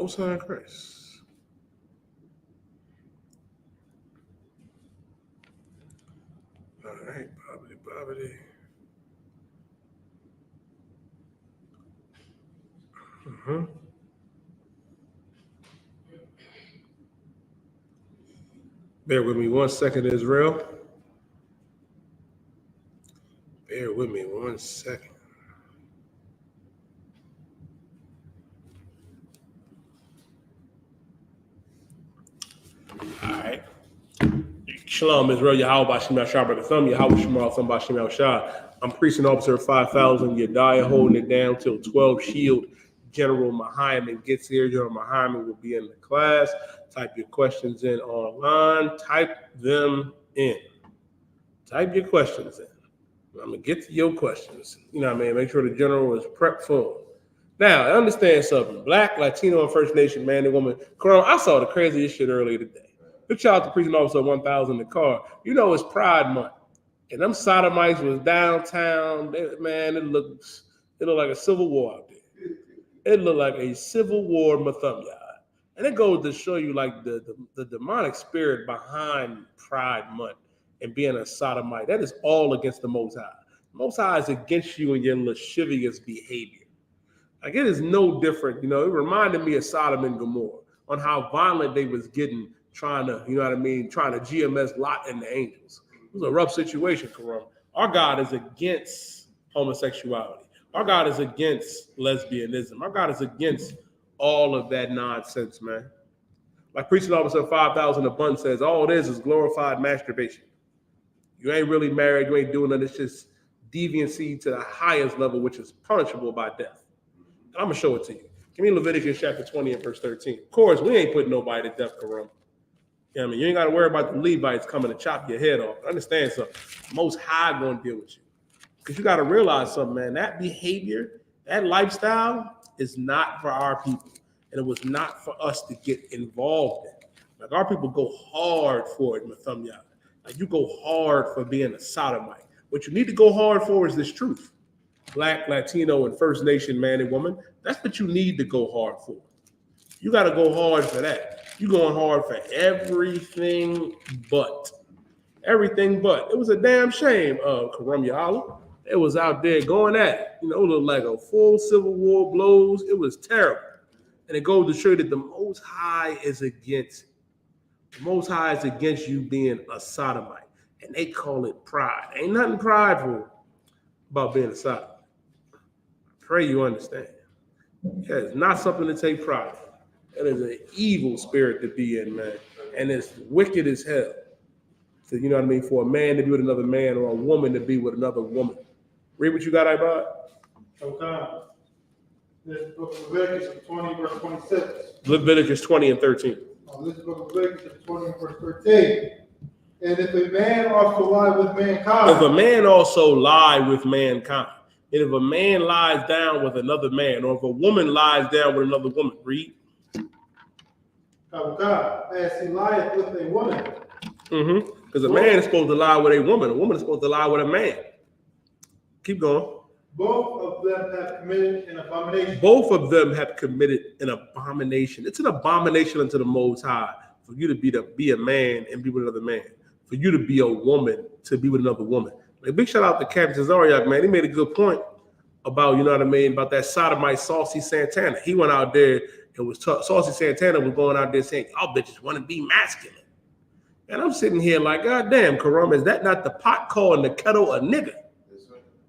Most High in Christ. All right, Bobbity. Bear with me 1 second, Israel. Bear with me 1 second. All right. Shalom, Israel. Yahweh Bashim Yashar Thumb. Yahweh Shemal Thumb Bashim Yashar. I'm Precinct Officer 5000. Yediah holding it down till 12 Shield. General Mahayaman gets here. General Mahayaman will be in the class. Type your questions in online. Type them in. Type your questions in. I'm going to get to your questions. You know what I mean? Make sure the general is prepped for them. Now, I understand something. Black, Latino, and First Nation, man and woman. Karam, I saw the craziest shit earlier today. Good shout out to Precinct Officer 1000 in the car. You know it's Pride Month. And them sodomites was downtown. Man, it looked like a civil war out there. It looked like a civil war Mahayaman. And it goes to show you like the demonic spirit behind Pride Month and being a sodomite. That is all against the Most High. The Most High is against you and your lascivious behavior. Like it is no different. You know, it reminded me of Sodom and Gomorrah on how violent they was getting trying to, you know what I mean, trying to GMS Lot and the angels. It was a rough situation, Karam. Our God is against homosexuality. Our God is against lesbianism. Our God is against all of that nonsense, man. Like Preaching Officer 5000 Abundance says, all it is glorified masturbation. You ain't really married. You ain't doing nothing. It's just deviancy to the highest level, which is punishable by death. And I'm going to show it to you. Give me Leviticus chapter 20 and verse 13. Of course, we ain't putting nobody to death, Karam. You know what I mean? You ain't got to worry about the Levites coming to chop your head off. Understand something. Most High going to deal with you. Because you got to realize something, man. That behavior, that lifestyle is not for our people. And it was not for us to get involved in. Like our people go hard for it, Mahayaman. Like you go hard for being a sodomite. What you need to go hard for is this truth. Black, Latino, and First Nation man and woman. That's what you need to go hard for. You got to go hard for that. You going hard for everything but. Everything but. It was a damn shame, Karam Yahala. It was out there going at it. You know, it looked like a full civil war blows. It was terrible. And it goes to show that the Most High is against it. The Most High is against you being a sodomite. And they call it pride. Ain't nothing prideful about being a sodomite. I pray you understand. Yeah, it's not something to take pride in. It is an evil spirit to be in, man. And it's wicked as hell. So, you know what I mean? For a man to be with another man or a woman to be with another woman. Read what you got, Ibad. Okay. This book of Leviticus 20, verse 26. Leviticus 20 and 13. This book of Leviticus 20, verse 13. And if a man also lie with mankind. If a man also lie with mankind. And if a man lies down with another man, or if a woman lies down with another woman, read. As he lieth with a woman. Because a man is supposed to lie with a woman is supposed to lie with a man. Keep going. Both of them have committed an abomination. Both of them have committed an abomination. It's an abomination unto the Most High for you to be a man and be with another man. For you to be a woman to be with another woman. Like, big shout out to Captain Zariak, man. He made a good point about, you know what I mean, about that sodomite Saucy Santana. He went out there and was Saucy Santana was going out there saying, y'all bitches want to be masculine. And I'm sitting here like, God damn, Karam, is that not the pot calling the kettle a nigga?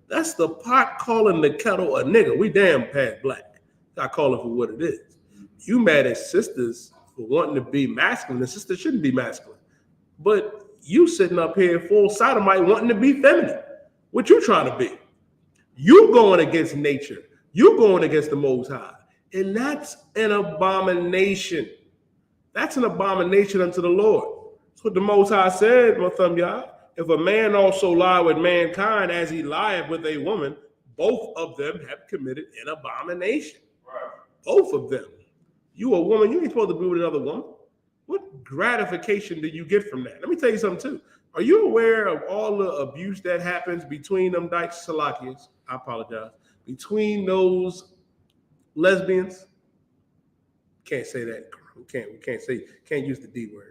That's the pot calling the kettle a nigga. We damn past black. I call it for what it is. You mad at sisters for wanting to be masculine. The sister shouldn't be masculine. But you sitting up here full sodomite wanting to be feminine. What you trying to be? You going against nature. You going against the Most High. And that's an abomination. That's an abomination unto the Lord. That's what the Most High said, Mahayaman. If a man also lie with mankind as he lieth with a woman, both of them have committed an abomination. Right. Both of them. You a woman, you ain't supposed to be with another woman. What gratification do you get from that? Let me tell you something too. Are you aware of all the abuse that happens between them dykes, Salakians? I apologize. Between those lesbians? Can't say that. We can't use the D word,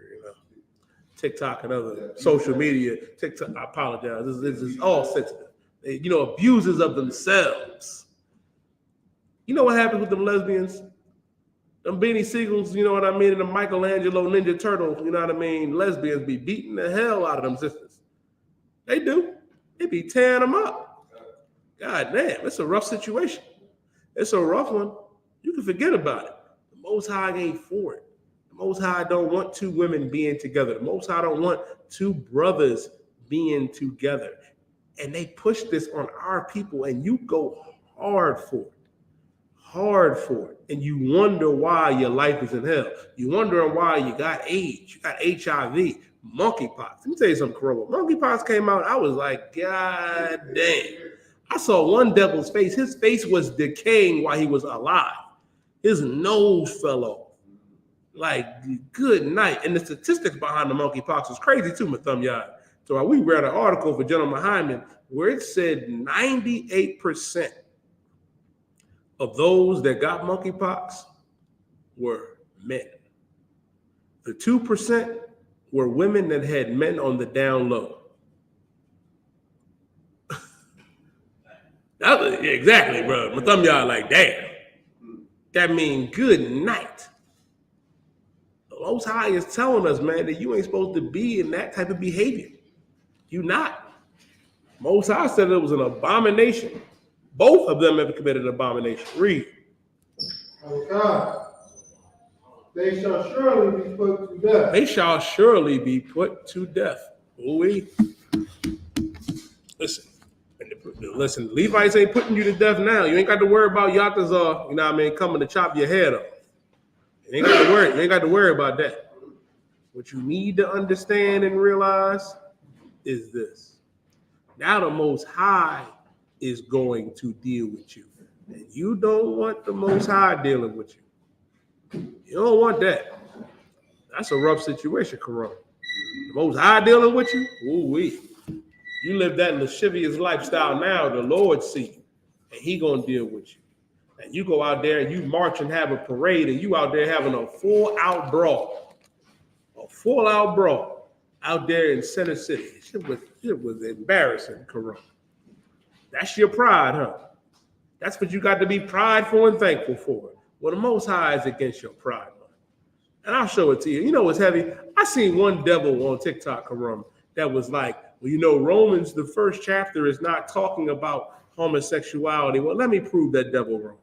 TikTok and other social media. TikTok, I apologize. This is all sensitive. Abusers of themselves. You know what happens with them lesbians? Them Beanie Siegels, you know what I mean? And the Michelangelo Ninja Turtle, you know what I mean? Lesbians be beating the hell out of them sisters. They do. They be tearing them up. God damn, it's a rough situation. It's a rough one. You can forget about it. The Most High ain't for it. The Most High don't want two women being together. The Most High don't want two brothers being together. And they push this on our people, and you go hard for it. And you wonder why your life is in hell. You wondering why you got AIDS, you got HIV, monkeypox. Let me tell you something, Corona. Monkeypox came out, I was like, God damn. I saw one devil's face. His face was decaying while he was alive. His nose fell off. Like, good night. And the statistics behind the monkeypox was crazy too, Mahayaman. So we read an article for General Mahayaman where it said 98% of those that got monkeypox were men. The 2% were women that had men on the down low. Exactly, bro. Mahayaman, like, damn. That means good night. The Most High is telling us, man, that you ain't supposed to be in that type of behavior. You not. Most High said it was an abomination. Both of them have committed an abomination. Read. Oh God. They shall surely be put to death. They shall surely be put to death. Ooh-wee. Listen, Levites ain't putting you to death now. You ain't got to worry about Yahtazar, coming to chop your head off. You ain't got to worry about that. What you need to understand and realize is this. Now the Most High is going to deal with you. And you don't want the Most High dealing with you. You don't want that. That's a rough situation, Corona. The Most High dealing with you? Ooh-wee. You live that lascivious lifestyle now, the Lord see you, and he going to deal with you. And you go out there and you march and have a parade, and you out there having a full-out brawl. A full-out brawl out there in Center City. It was embarrassing, Corona. That's your pride, huh? That's what you got to be prideful and thankful for. Well, the Most High is against your pride, man. And I'll show it to you. You know what's heavy? I seen one devil on TikTok, Corona, that was like, well, Romans, the first chapter is not talking about homosexuality. Well, let me prove that devil wrong.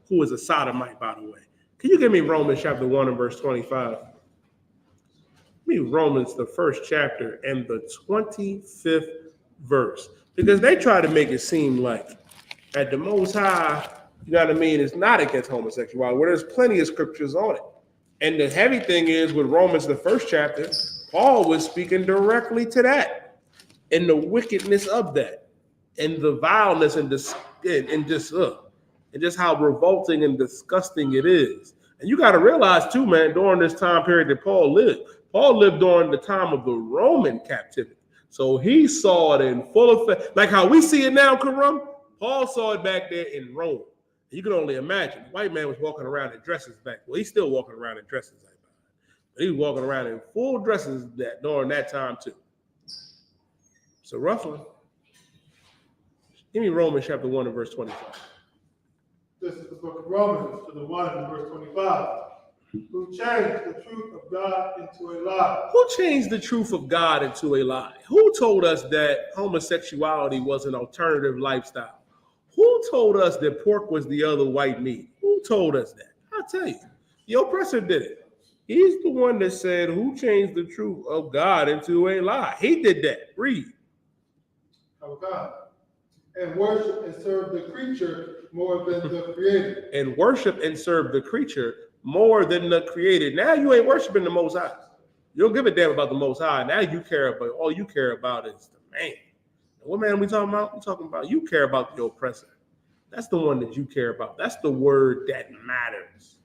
Who is a sodomite, by the way. Can you give me Romans chapter 1 and verse 25? Give me Romans, the first chapter and the 25th verse. Because they try to make it seem like at the Most High, is not against homosexuality, where there's plenty of scriptures on it. And the heavy thing is with Romans, the first chapter, Paul was speaking directly to that. And the wickedness of that, and the vileness, and just how revolting and disgusting it is. And you got to realize too, man, during this time period that Paul lived during the time of the Roman captivity. So he saw it in full effect, like how we see it now, Karam. Paul saw it back there in Rome. You can only imagine. The white man was walking around in dresses back. Well, he's still walking around in dresses like that. But he was walking around in full dresses during that time too. So rough one. Give me Romans chapter 1 and verse 25. This is the book of Romans, to the 1 and verse 25. Who changed the truth of God into a lie? Who changed the truth of God into a lie? Who told us that homosexuality was an alternative lifestyle? Who told us that pork was the other white meat? Who told us that? I'll tell you. The oppressor did it. He's the one that said, who changed the truth of God into a lie? He did that. Read. Oh God. And worship and serve the creature more than the creator. And worship and serve the creature more than the created. Now you ain't worshiping the Most High. You don't give a damn about the Most High. Now you care about, all you care about is the man. And what man are we talking about? We're talking about you care about the oppressor. That's the one that you care about. That's the word that matters.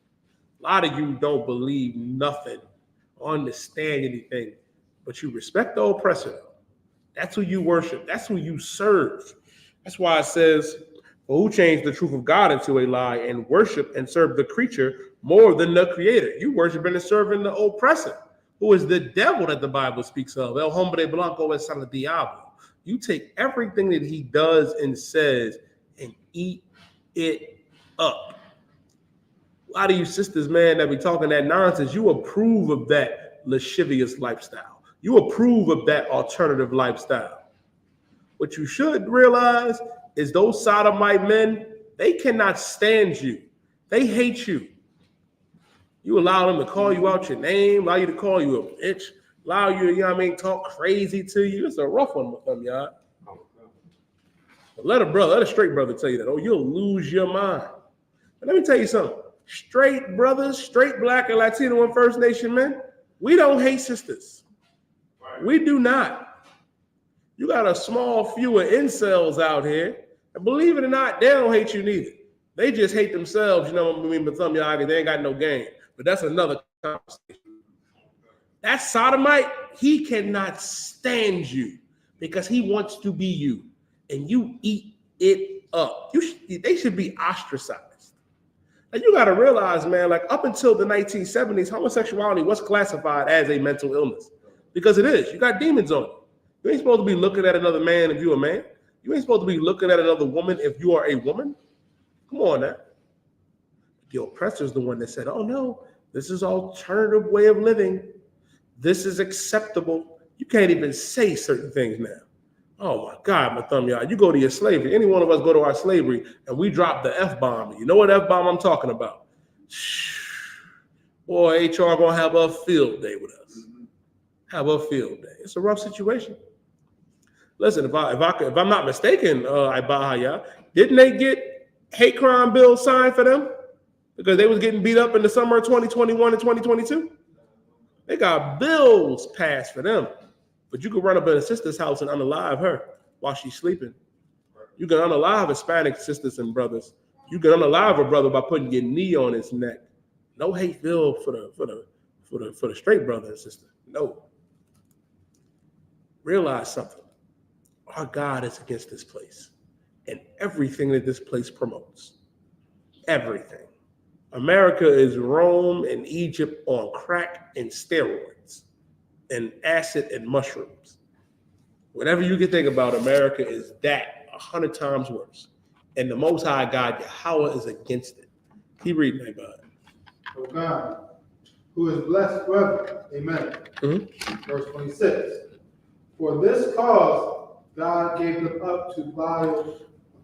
A lot of you don't believe nothing or understand anything, but you respect the oppressor. That's who you worship. That's who you serve. That's why it says, For who changed the truth of God into a lie and worship and serve the creature more than the creator? You worshiping and serving the oppressor, who is the devil that the Bible speaks of. El hombre blanco es el diablo. You take everything that he does and says and eat it up. A lot of you sisters, man, that be talking that nonsense, you approve of that lascivious lifestyle. You approve of that alternative lifestyle. What you should realize is those sodomite men, they cannot stand you. They hate you. You allow them to call you out your name, allow you to call you a bitch, allow you to, you know what I mean, talk crazy to you. It's a rough one with them, y'all. But let a straight brother tell you that. Oh, you'll lose your mind. But let me tell you something. Straight brothers, straight black and Latino and First Nation men, we don't hate sisters. We do not. You got a small few of incels out here, and believe it or not, they don't hate you neither. They just hate themselves, you know what I mean? But some y'all, they ain't got no game. But that's another conversation. That sodomite, he cannot stand you because he wants to be you, and you eat it up. They should be ostracized. And you got to realize, man, like up until the 1970s, homosexuality was classified as a mental illness because it is. You got demons on you. You ain't supposed to be looking at another man if you're a man. You ain't supposed to be looking at another woman if you are a woman. Come on now. The oppressor is the one that said, oh no, this is alternative way of living. This is acceptable. You can't even say certain things now. Oh my God, my thumb, y'all. You go to your slavery. Any one of us go to our slavery and we drop the F-bomb. You know what F-bomb I'm talking about? Boy, HR gonna have a field day with us. Have a field day. It's a rough situation. Listen, if I'm not mistaken, Ibahaya, didn't they get hate crime bills signed for them because they was getting beat up in the summer of 2021 and 2022? They got bills passed for them. But you can run up in a sister's house and unalive her while she's sleeping. You can unalive Hispanic sisters and brothers. You can unalive a brother by putting your knee on his neck. No hate bill for the straight brother and sister. No. Realize something. Our God is against this place and everything that this place promotes. Everything. America is Rome and Egypt on crack and steroids and acid and mushrooms. Whatever you can think about, America is that 100 times worse. And the Most High God, Yahweh, is against it. Keep reading that, bud. O God, who is blessed forever. Amen. Mm-hmm. Verse 26. For this cause, God gave them up to vile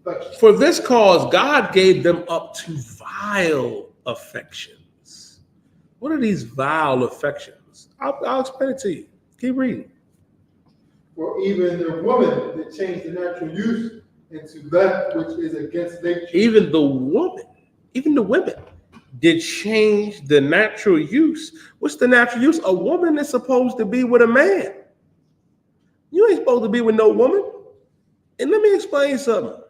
affections. For this cause, God gave them up to vile affections. What are these vile affections? I'll explain it to you. Keep reading. For even the woman that changed the natural use into that which is against nature. Even the women did change the natural use. What's the natural use? A woman is supposed to be with a man. You ain't supposed to be with no woman. And let me explain something.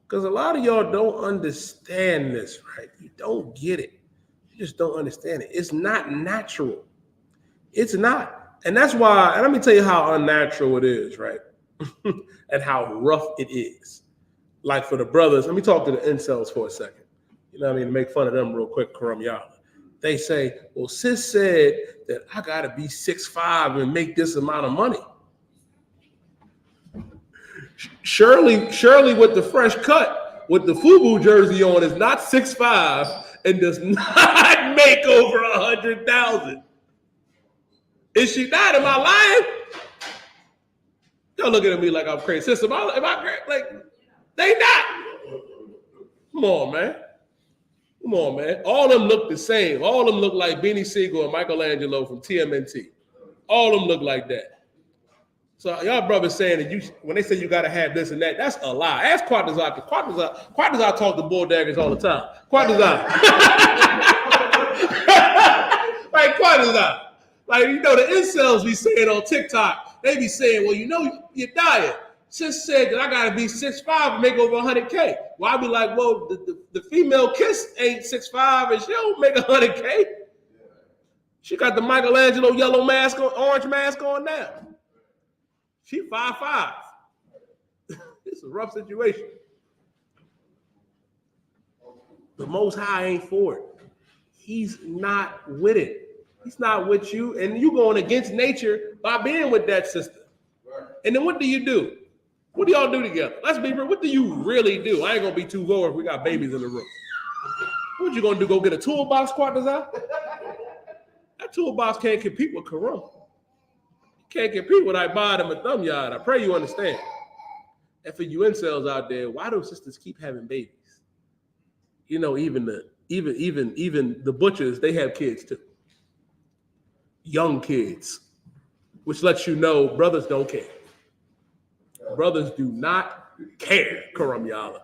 Because a lot of y'all don't understand this, right? You don't get it. You just don't understand it. It's not natural. It's not. And that's why, and let me tell you how unnatural it is, right? And how rough it is. Like for the brothers, let me talk to the incels for a second. You know what I mean? To make fun of them real quick, Karam Yala. They say, well, sis said that I got to be 6'5" and make this amount of money. Shirley with the fresh cut, with the FUBU jersey on, is not 6'5" and does not make over 100,000. Is she not? Am I lying? Y'all looking at me like I'm crazy. Sister, am I like, they not. Come on, man. Come on, man. All of them look the same. All of them look like Beanie Siegel and Michelangelo from TMNT. All of them look like that. So y'all brothers saying that when they say you got to have this and that, that's a lie. Ask Quatazar. Quatazar talk to bulldaggers all the time. Quatazar. Like Quatazar. Like, you know, the incels be saying on TikTok, they be saying, well, you know, you're dying. Sis said that I got to be 6'5" and make over 100K. Well, I be like, well, the female Kiss ain't 6'5" and she don't make 100K. She got the Michelangelo yellow mask on, orange mask on now. She 5'5". It's a rough situation. The Most High ain't for it. He's not with it. He's not with you. And you going against nature by being with that sister. And then what do? What do y'all do together? Let's be real. What do you really do? I ain't going to be too vulgar if we got babies in the room. What you going to do? Go get a toolbox, Quatazar? That toolbox can't compete with Quran. Can't compete with I.S.U.P.K and thumb yard. I pray you understand. And for you incels out there, why do sisters keep having babies? You know, even the butchers, they have kids too. Young kids, which lets you know brothers don't care. Brothers do not care, Karam Yala.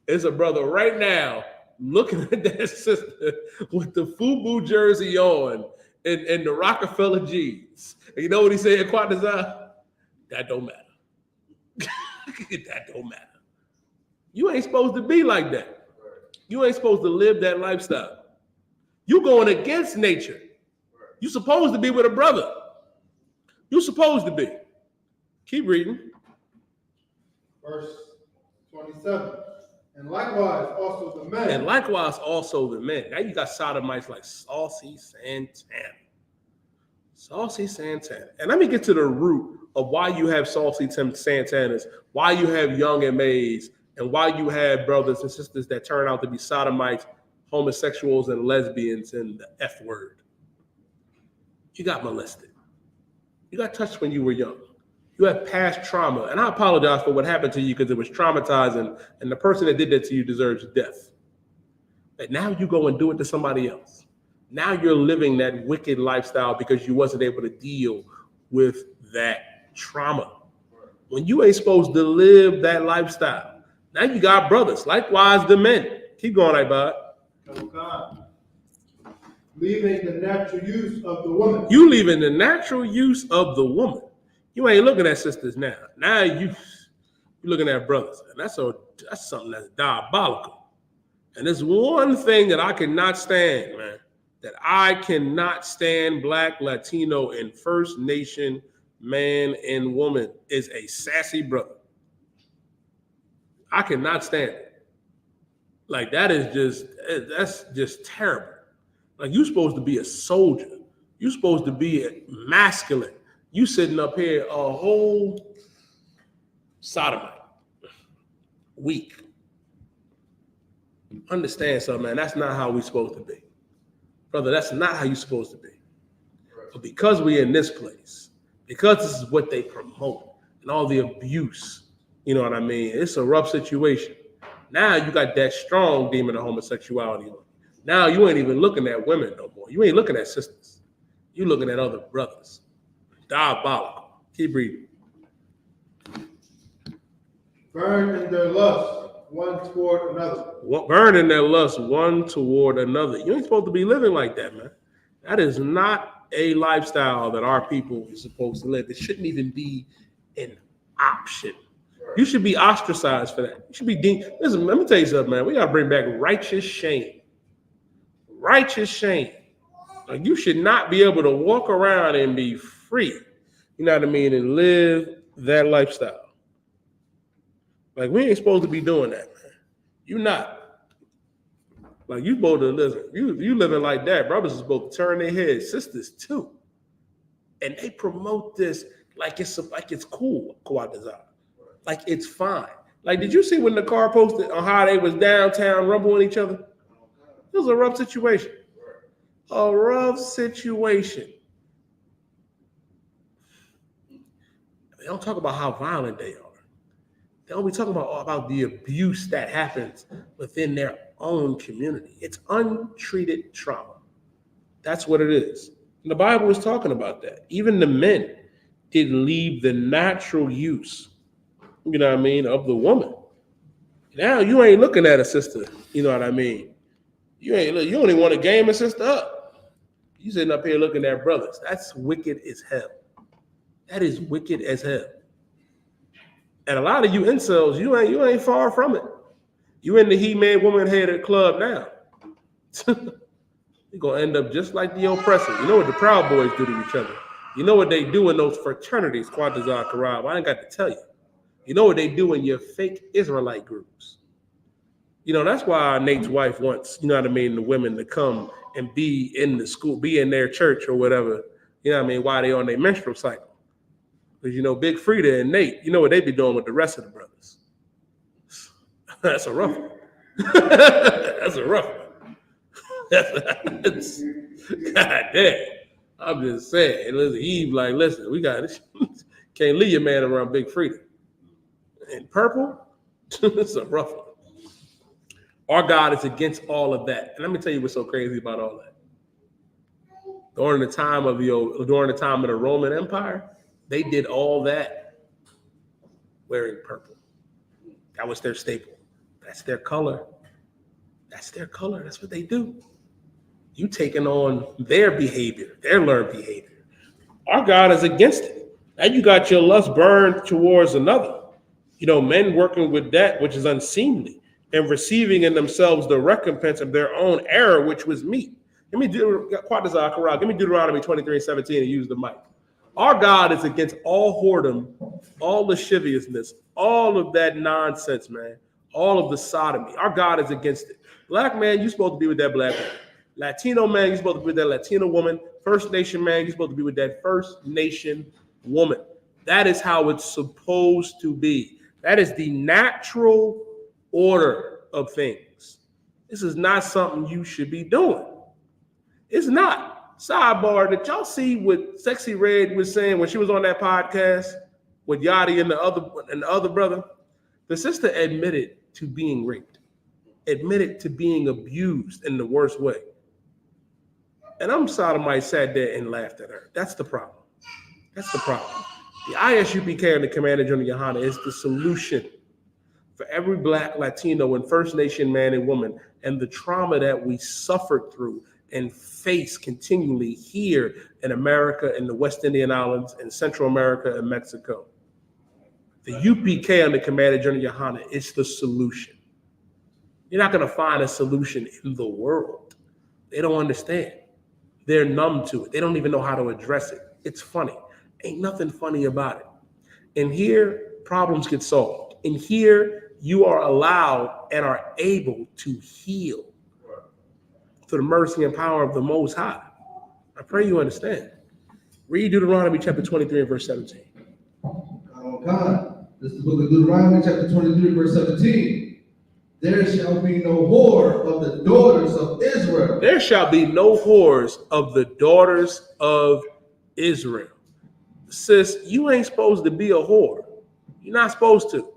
There's a brother right now looking at that sister with the FUBU jersey on and the Rockefeller jeans. And you know what he said in Quatazar? That don't matter. That don't matter. You ain't supposed to be like that. You ain't supposed to live that lifestyle. You going against nature. You supposed to be with a brother. You supposed to be. Keep reading. Verse 27. And likewise also the men. And likewise also the men. Now you got sodomites like Saucy Santana. Saucy Santana. And let me get to the root of why you have Saucy Santanas, why you have young MAs, and why you have brothers and sisters that turn out to be sodomites, homosexuals, and lesbians, and the F word. You got molested. You got touched when you were young. You have past trauma. And I apologize for what happened to you because it was traumatizing, and the person that did that to you deserves death. But now you go and do it to somebody else. Now you're living that wicked lifestyle because you wasn't able to deal with that trauma. When you ain't supposed to live that lifestyle, now you got brothers. Likewise, the men. Keep going, Ibad. Leaving the natural use of the woman. You leaving the natural use of the woman. You ain't looking at sisters now. Now you're looking at brothers. And that's something that's diabolical. And there's one thing that I cannot stand, man. That I cannot stand Black, Latino, and First Nation man and woman is a sassy brother. I cannot stand it. Like that's just terrible. Like you're supposed to be a soldier. You're supposed to be masculine. You sitting up here a whole sodomite. Weak. Understand something, man. That's not how we're supposed to be. Brother, that's not how you're supposed to be. But because we're in this place, because this is what they promote and all the abuse, you know what I mean? It's a rough situation. Now you got that strong demon of homosexuality on. Now you ain't even looking at women no more. You ain't looking at sisters. You're looking at other brothers. Diabolical. Keep reading. Burn in their lust one toward another. Burn in their lust one toward another. You ain't supposed to be living like that, man. That is not a lifestyle that our people are supposed to live. It shouldn't even be an option. You should be ostracized for that. You should be deemed. Listen, let me tell you something, man. We gotta bring back righteous shame. Righteous shame. Like you should not be able to walk around and be free. You know what I mean? And live that lifestyle. Like we ain't supposed to be doing that, man. You not. Like you supposed to listen. You living like that. Brothers are supposed to turn their heads. Sisters too. And they promote this like it's cool, Quatazar. Like it's fine. Like, did you see when the car posted on how they was downtown rumbling each other? It was a rough situation. A rough situation. They don't talk about how violent they are. They don't be talking about the abuse that happens within their own community. It's untreated trauma. That's what it is. And the Bible is talking about that. Even the men did leave the natural use, you know what I mean, of the woman. Now you ain't looking at a sister, you know what I mean? You don't even want to game a sister up. You sitting up here looking at brothers. That's wicked as hell. That is wicked as hell. And a lot of you incels, you ain't far from it. You in the He-Man woman-headed club now. You're going to end up just like the oppressor. You know what the Proud Boys do to each other. You know what they do in those fraternities, Quatazar Karab. I ain't got to tell you. You know what they do in your fake Israelite groups. That's why Nate's wife wants, the women to come and be in the school, be in their church or whatever, while they on their menstrual cycle. Because, Big Frida and Nate, what they be doing with the rest of the brothers. That's a rough one. That's a rough one. That's God damn. I'm just saying. Listen, Eve, listen, we got this. Can't leave your man around Big Frida. And purple, it's a rough one. Our God is against all of that. And let me tell you what's so crazy about all that. During the time of the Roman Empire, they did all that wearing purple. That was their staple. That's their color. That's their color. That's what they do. You taking on their behavior, their learned behavior. Our God is against it. Now you got your lust burned towards another. Men working with that which is unseemly and receiving in themselves the recompense of their own error, which was meat. Give me Deuteronomy 23:17 and use the mic. Our God is against all whoredom, all lasciviousness, all of that nonsense, man. All of the sodomy. Our God is against it. Black man, you're supposed to be with that black man. Latino man, you're supposed to be with that Latino woman. First Nation man, you're supposed to be with that First Nation woman. That is how it's supposed to be. That is the natural order of things. This is not something you should be doing. It's not. Sidebar, did y'all see what Sexy Red was saying when she was on that podcast with Yachty and the other brother? The sister admitted to being raped, admitted to being abused in the worst way. And sodomite sat there and laughed at her. That's the problem. That's the problem. The I.S.U.P.K. and the Commander General Yohanna is the solution for every Black, Latino, and First Nation man and woman and the trauma that we suffered through and face continually here in America, in the West Indian Islands, in Central America, and Mexico. The UPK under Commander General Yohanna is the solution. You're not going to find a solution in the world. They don't understand. They're numb to it. They don't even know how to address it. It's funny. Ain't nothing funny about it. And here, problems get solved. And here, you are allowed and are able to heal through the mercy and power of the Most High. I pray you understand. Read Deuteronomy chapter 23 and verse 17. This is the book of Deuteronomy chapter 23 verse 17. There shall be no whore of the daughters of Israel. There shall be no whores of the daughters of Israel. Sis, you ain't supposed to be a whore. You're not supposed to.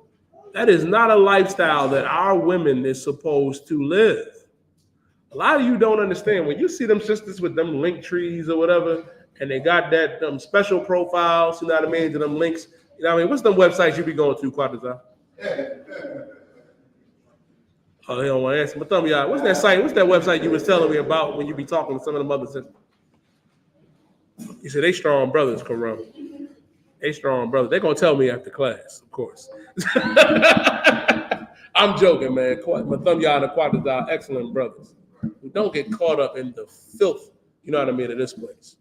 That is not a lifestyle that our women is supposed to live. A lot of you don't understand. When you see them sisters with them link trees or whatever, and they got that special profiles, you know what I mean, to them links. You know what I mean? What's them websites you be going to, Quadazar? Oh, they don't want to answer. But tell me, what's that site? What's that website you was telling me about when you be talking to some of them other sisters? You said they strong brothers, Karam. They strong brothers. They're going to tell me after class, of course. I'm joking, man. Mahayaman and Quadazar, excellent brothers. Who don't get caught up in the filth, you know what I mean, of this place.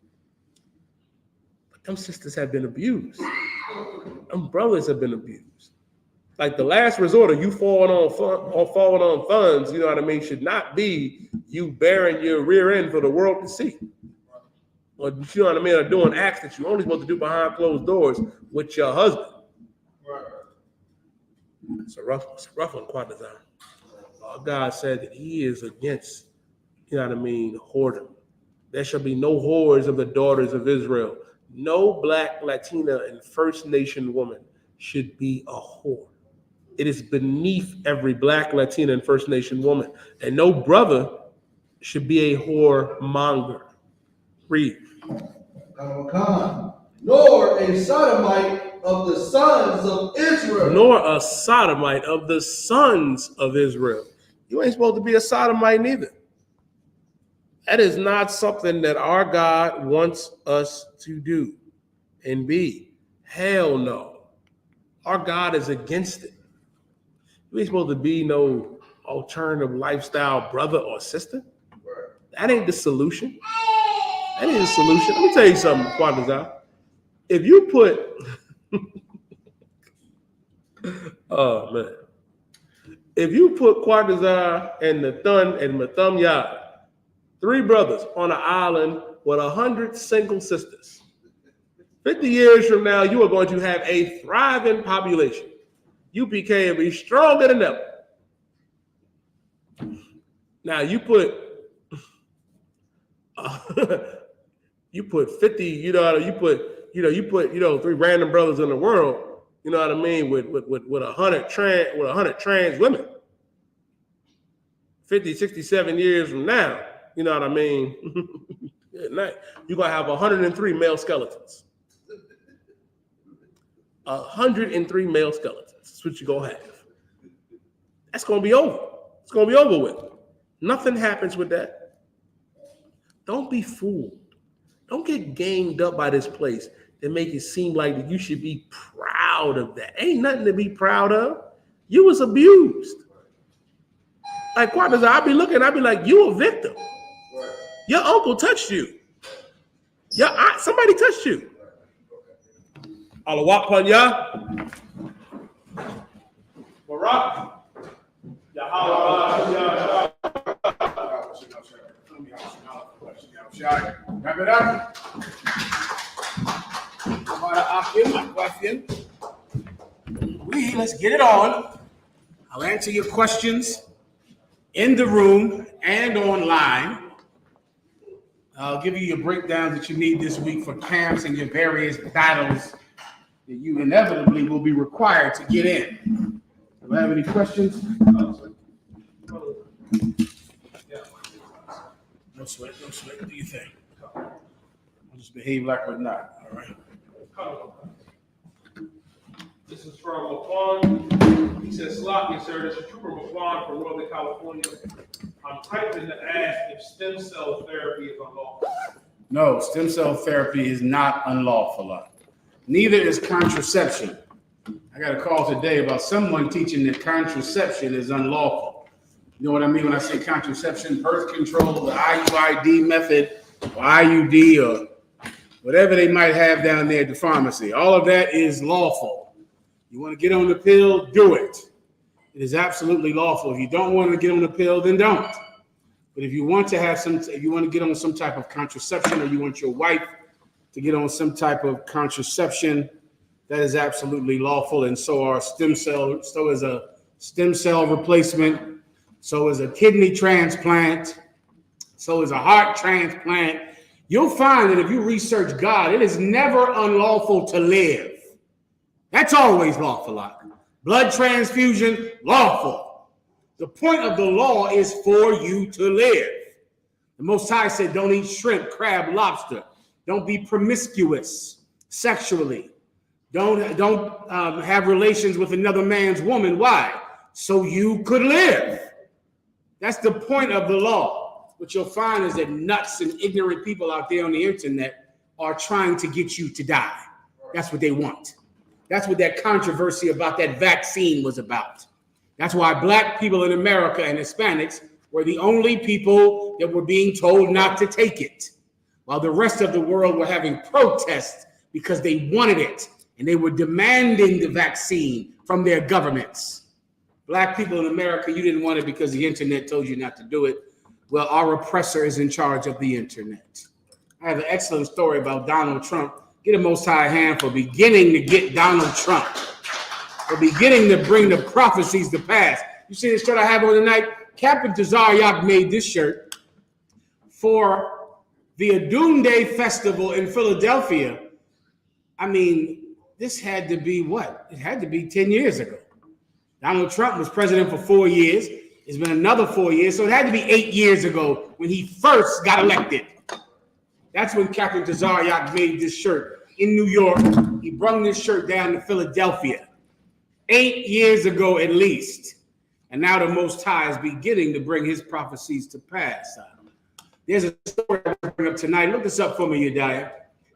But them sisters have been abused. Them brothers have been abused. Like the last resort of you falling on funds, you know what I mean, should not be you bearing your rear end for the world to see. Or you know what I mean, or doing acts that you're only supposed to do behind closed doors with your husband. It's a rough one, Quadazar. God said that he is against, you know what I mean, whoredom. There shall be no whores of the daughters of Israel. No Black, Latina, and First Nation woman should be a whore. It is beneath every Black, Latina, and First Nation woman. And no brother should be a whoremonger. Read. Nor a sodomite of the sons of Israel. Nor a sodomite of the sons of Israel. You ain't supposed to be a sodomite neither. That is not something that our God wants us to do and be. Hell no. Our God is against it. You ain't supposed to be no alternative lifestyle brother or sister. That ain't the solution. That ain't the solution. Let me tell you something, Quadazar. If you put, oh man, If you put Quadazar and Nathun and Mathumyah, 3 brothers on an island with 100 single sisters, 50 years from now, you are going to have a thriving population. UPK will be stronger than ever. Now you put 50, you put 3 random brothers in the world, you know what I mean, with 100 trans women. 50, 67 years from now, you know what I mean? Good night. You're gonna have 103 male skeletons. 103 male skeletons. That's what you're gonna have. That's gonna be over. It's gonna be over with. Nothing happens with that. Don't be fooled. Don't get ganged up by this place that make it seem like you should be proud of that. Ain't nothing to be proud of. You was abused. Like Quadazar, I'd be like, you a victim. Your uncle touched you. Your aunt, somebody touched you. Allah Panya. Barak. Yahweh. Wrap it up. Let's get it on. I'll answer your questions in the room and online. I'll give you your breakdowns that you need this week for camps and your various battles that you inevitably will be required to get in. Do I have any questions? No sweat. Do you think? I'll just behave like we're not. All right. This is from Laquan. He says, "Sloppy, sir. This is Trooper Laquan from Northern California. I'm typing to ask if stem cell therapy is unlawful." No, stem cell therapy is not unlawful. Neither is contraception. I got a call today about someone teaching that contraception is unlawful. You know what I mean when I say contraception? Birth control, the IUID method, or IUD, or whatever they might have down there at the pharmacy. All of that is lawful. You want to get on the pill, do it. It is absolutely lawful. If you don't want to get on the pill, then don't. But if you want to get on some type of contraception, or you want your wife to get on some type of contraception, that is absolutely lawful. And so is a stem cell replacement, so is a kidney transplant, so is a heart transplant. You'll find that if you research God, it is never unlawful to live. That's always lawful. Blood transfusion, lawful. The point of the law is for you to live. The Most High said, don't eat shrimp, crab, lobster. Don't be promiscuous sexually. Don't have relations with another man's woman. Why? So you could live. That's the point of the law. What you'll find is that nuts and ignorant people out there on the internet are trying to get you to die. That's what they want. That's what that controversy about that vaccine was about. That's why black people in America and Hispanics were the only people that were being told not to take it, while the rest of the world were having protests because they wanted it and they were demanding the vaccine from their governments. Black people in America, you didn't want it because the internet told you not to do it. Well, our oppressor is in charge of the internet. I have an excellent story about Donald Trump. Get a Most High hand for beginning to get Donald Trump, for beginning to bring the prophecies to pass. You see this shirt I have on tonight? Captain TITHES made this shirt for the Adunde Festival in Philadelphia. I mean, this had to be what? It had to be 10 years ago. Donald Trump was president for 4 years. It's been another 4 years. So it had to be 8 years ago when he first got elected. That's when Captain TITHES made this shirt in New York. He brought this shirt down to Philadelphia 8 years ago at least. And now the Most High is beginning to bring his prophecies to pass. There's a story I want to bring up tonight. Look this up for me, Yediah.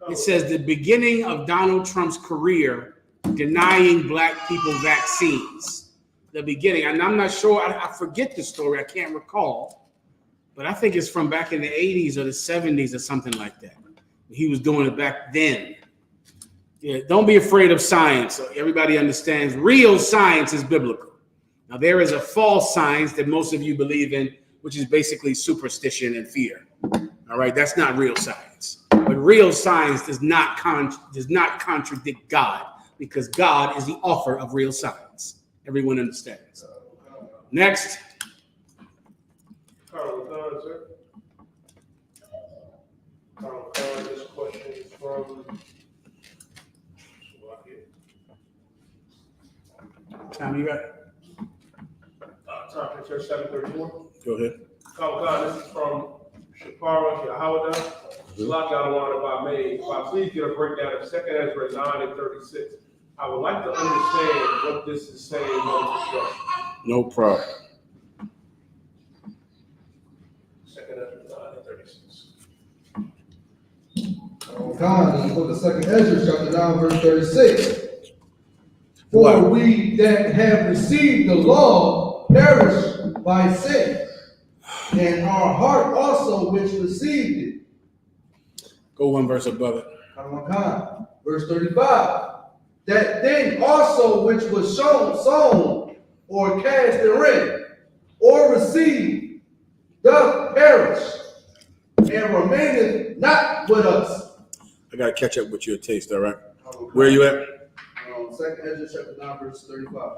It says the beginning of Donald Trump's career denying black people vaccines. The beginning. And I'm not sure. I forget the story. I can't recall. But I think it's from back in the 80s or the 70s or something like that. He was doing it back then. Yeah, don't be afraid of science. So everybody understands real science is biblical. Now, there is a false science that most of you believe in, which is basically superstition and fear. All right, that's not real science. But real science does not contradict God, because God is the author of real science. Everyone understands. Next. Carl Khan, sir. Carl Khan, this question is from. Time you got? Time for church 7:31. Go ahead. Carl Khan, this is from Shapara Yahawada. Slot Yahawada by May. If I please get a breakdown of 2nd Ezra 9 and 36. I would like to understand what this is saying on destruction. No problem. 2nd Ezra 9 and 36. God, in the book of 2nd Ezra, chapter 9, verse 36. For Wow. we that have received the law perish by sin, and our heart also which received it. Go one verse above it. God. Verse 35. That thing also which was sown, or cast therein, or received, doth perish, and remaineth not with us. I got to catch up with your taste, all right? Where are you at? 2nd Ezra chapter 9, verse 35.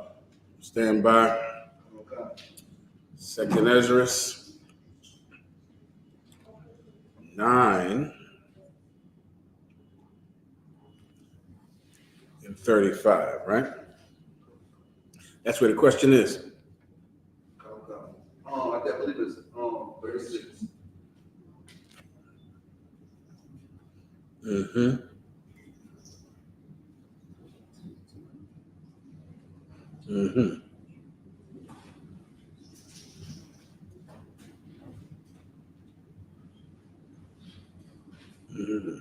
Stand by. Okay. 2nd Ezra 9 and 35, right? That's where the question is. Okay. I believe it's 36. Mm-hmm. Mm-hmm. Mm-hmm.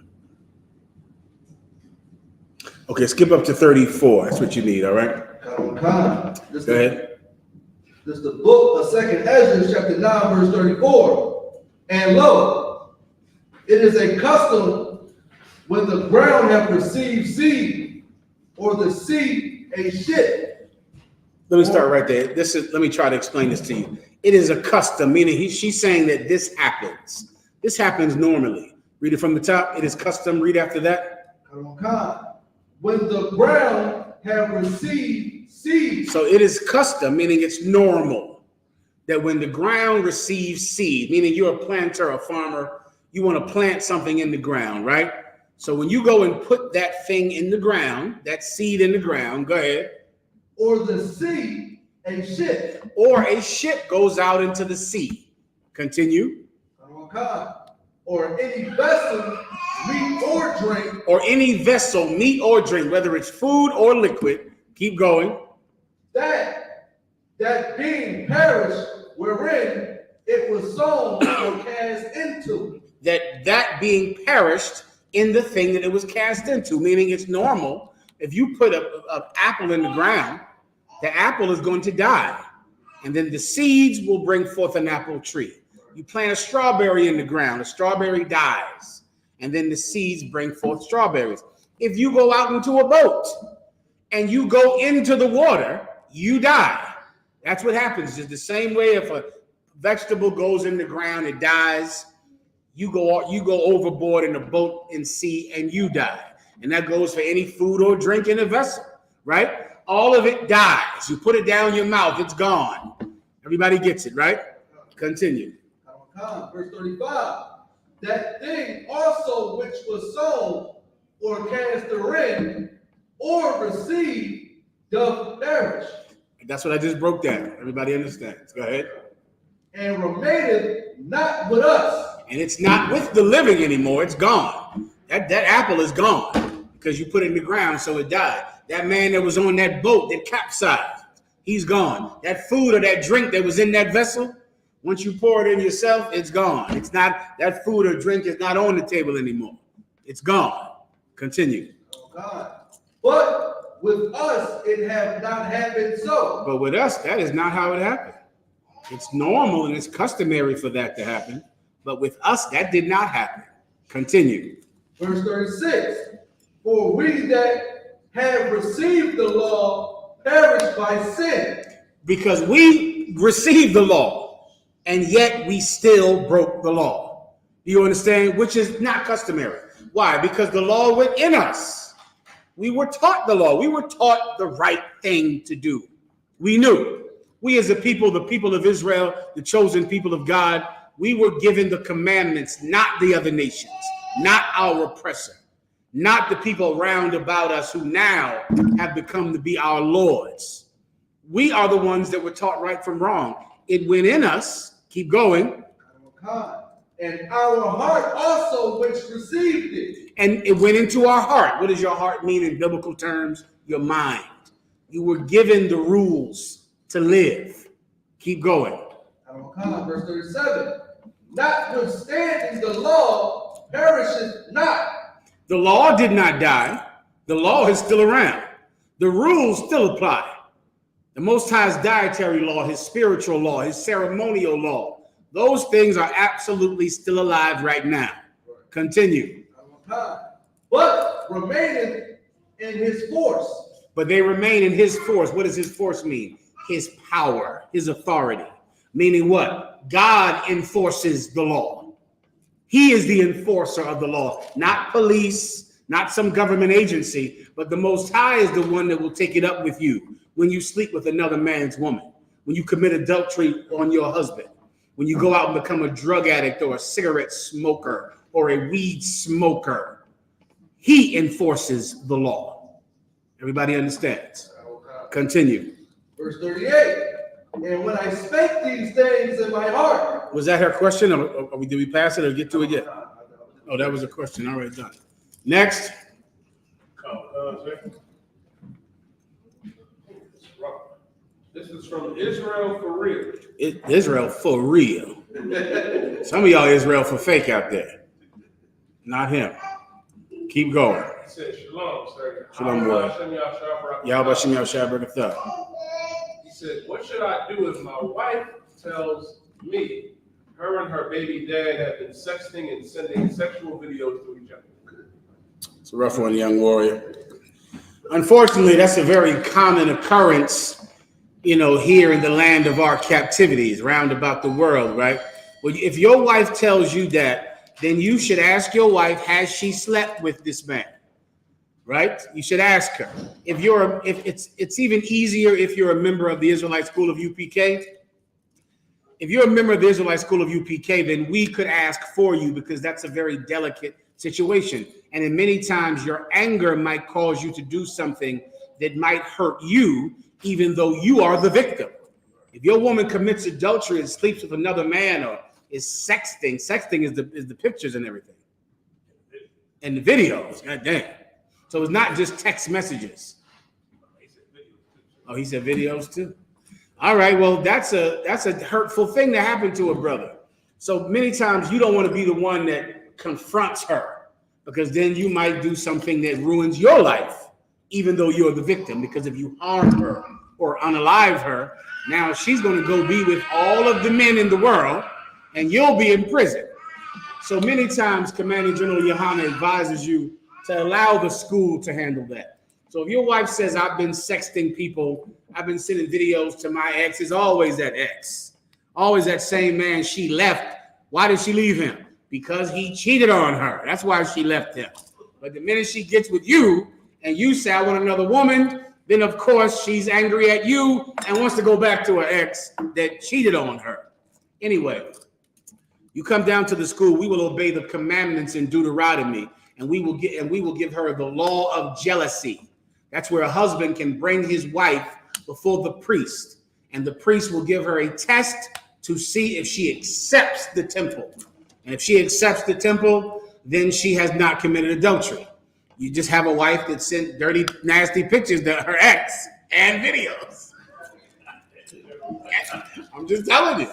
Okay, skip up to 34. That's what you need, all right? Go ahead. This is the book of 2nd Ezra, chapter 9, verse 34. And lo, it is a custom when the ground hath received seed, or the seed a ship. Let me start right there. Let me try to explain this to you. It is a custom, meaning she's saying that this happens. This happens normally. Read it from the top. It is custom. Read after that. When the ground have received seed. So it is custom, meaning it's normal. That when the ground receives seed, meaning you're a planter, a farmer, you want to plant something in the ground, right? So when you go and put that thing in the ground, that seed in the ground, go ahead. Or the sea, a ship. Or a ship goes out into the sea. Continue. Or any vessel, meat or drink. Or any vessel, meat or drink, whether it's food or liquid. Keep going. That being perished, wherein it was sown or cast into. That being perished in the thing that it was cast into, meaning it's normal. If you put an apple in the ground, the apple is going to die. And then the seeds will bring forth an apple tree. You plant a strawberry in the ground, a strawberry dies. And then the seeds bring forth strawberries. If you go out into a boat and you go into the water, you die. That's what happens. It's the same way if a vegetable goes in the ground, it dies. You go overboard in a boat in sea and you die. And that goes for any food or drink in a vessel, right? All of it dies. You put it down your mouth, it's gone. Everybody gets it, right? Continue. Verse 35. That thing also which was sown or cast therein or received doth perish. That's what I just broke down. Everybody understands. Go ahead. And remaineth not with us. And it's not with the living anymore. It's gone. That apple is gone because you put it in the ground, so it died. That man that was on that boat that capsized, he's gone. That food or that drink that was in that vessel, once you pour it in yourself, it's gone. It's not, that food or drink is not on the table anymore. It's gone. Continue. But with us, it have not happened so. But with us, that is not how it happened. It's normal and it's customary for that to happen. But with us, that did not happen. Continue. Verse 36. For we that have received the law perish by sin, because we received the law and yet we still broke the law. Do you understand? Which is not customary. Why? Because the law went in us. We were taught the law. We were taught the right thing to do. We knew. We as a people, the people of Israel, the chosen people of God, we were given the commandments, not the other nations, not our oppressor, not the people round about us who now have become to be our lords. We are the ones that were taught right from wrong. It went in us. Keep going. And our heart also which received it. And it went into our heart. What does your heart mean in biblical terms? Your mind. You were given the rules to live. Keep going. Verse 37. Notwithstanding the law perisheth not. The law did not die. The law is still around. The rules still apply. The Most High's dietary law, his spiritual law, his ceremonial law, those things are absolutely still alive right now. Continue. But remaineth in his force. But they remain in his force. What does his force mean? His power, his authority. Meaning what? God enforces the law. He is the enforcer of the law, not police, not some government agency, but the Most High is the one that will take it up with you when you sleep with another man's woman, when you commit adultery on your husband, when you go out and become a drug addict or a cigarette smoker or a weed smoker. He enforces the law. Everybody understands? Continue. Verse 38. And when I spake these things in my heart. Was that her question? Did we pass it or get to it yet? Oh, that was a question. All right, done. Next. This is from Israel for real. Israel for real. Some of y'all Israel for fake out there. Not him. Keep going. He said, Shalom, sir. Shalom, boy. Yahweh Shem Yahshua. He said, what should I do if my wife tells me her and her baby dad have been sexting and sending sexual videos to each other? It's a rough one, young warrior. Unfortunately, that's a very common occurrence, here in the land of our captivities, round about the world, right? Well, if your wife tells you that, then you should ask your wife, has she slept with this man? Right? You should ask her. If it's even easier if you're a member of the Israelite School of UPK. If you're a member of the Israelite School of UPK, then we could ask for you because that's a very delicate situation. And in many times your anger might cause you to do something that might hurt you, even though you are the victim. If your woman commits adultery and sleeps with another man or is sexting is the pictures and everything. And the videos, god damn. So it's not just text messages. Oh, he said videos too. All right, well, that's a hurtful thing to happen to a brother. So many times you don't want to be the one that confronts her because then you might do something that ruins your life, even though you're the victim. Because if you harm her or unalive her, now she's going to go be with all of the men in the world and you'll be in prison. So many times Commanding General Yohanna advises you to allow the school to handle that. So if your wife says, I've been sexting people, I've been sending videos to my ex, it's always that ex. Always that same man she left. Why did she leave him? Because he cheated on her. That's why she left him. But the minute she gets with you and you say, I want another woman, then of course she's angry at you and wants to go back to her ex that cheated on her. Anyway, you come down to the school, we will obey the commandments in Deuteronomy. And we will give her the law of jealousy. That's where a husband can bring his wife before the priest, and the priest will give her a test to see if she accepts the temple. And if she accepts the temple, then she has not committed adultery. You just have a wife that sent dirty, nasty pictures to her ex and videos. I'm just telling you.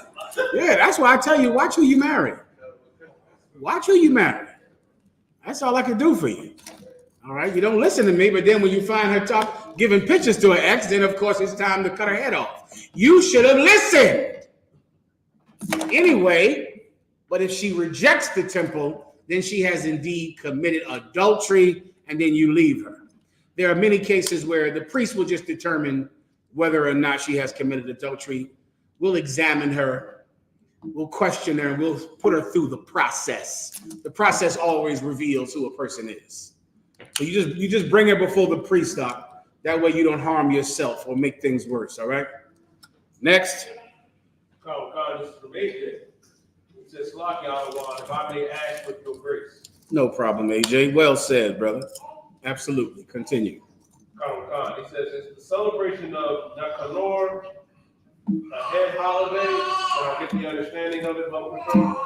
Yeah, that's why I tell you, watch who you marry. Watch who you marry. That's all I can do for you. All right. You don't listen to me, but then when you find her giving pictures to her ex, then of course it's time to cut her head off. You should have listened. Anyway, but if she rejects the temple, then she has indeed committed adultery, and then you leave her. There are many cases where the priest will just determine whether or not she has committed adultery. We'll examine her, we'll question her, and we'll put her through the process. The process always reveals who a person is. So you just bring her before the priest, Doc. That way you don't harm yourself or make things worse, all right? Next. This is from AJ. It says, Slack Yahweh, if I may ask with your grace. No problem, AJ. Well said, brother. Absolutely. Continue. It says, it's the celebration of Nicanor, a head holiday. Can I get the understanding of it, Level Control?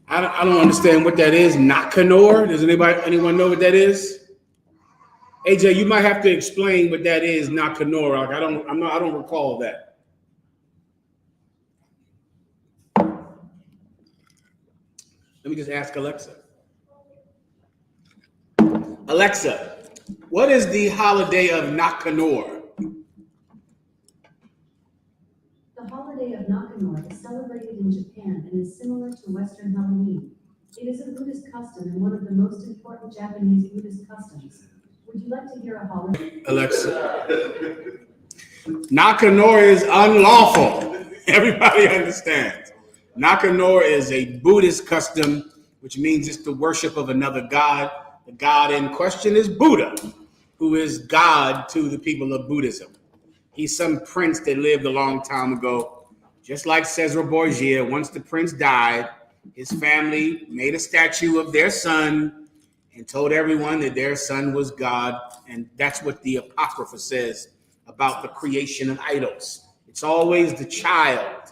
I don't understand what that is. Nicanor. Does anyone know what that is? AJ, you might have to explain what that is. Nicanor. I don't recall that. Let me just ask Alexa. Alexa, what is the holiday of Nicanor? The holiday of Nicanor is celebrated in Japan and is similar to Western Halloween. It is a Buddhist custom and one of the most important Japanese Buddhist customs. Would you like to hear a holiday? Alexa, Nicanor is unlawful. Everybody understands. Nicanor is a Buddhist custom, which means it's the worship of another god. The god in question is Buddha, who is God to the people of Buddhism. He's some prince that lived a long time ago. Just like Cesar Borgia, once the prince died, his family made a statue of their son and told everyone that their son was God. And that's what the Apocrypha says about the creation of idols. It's always the child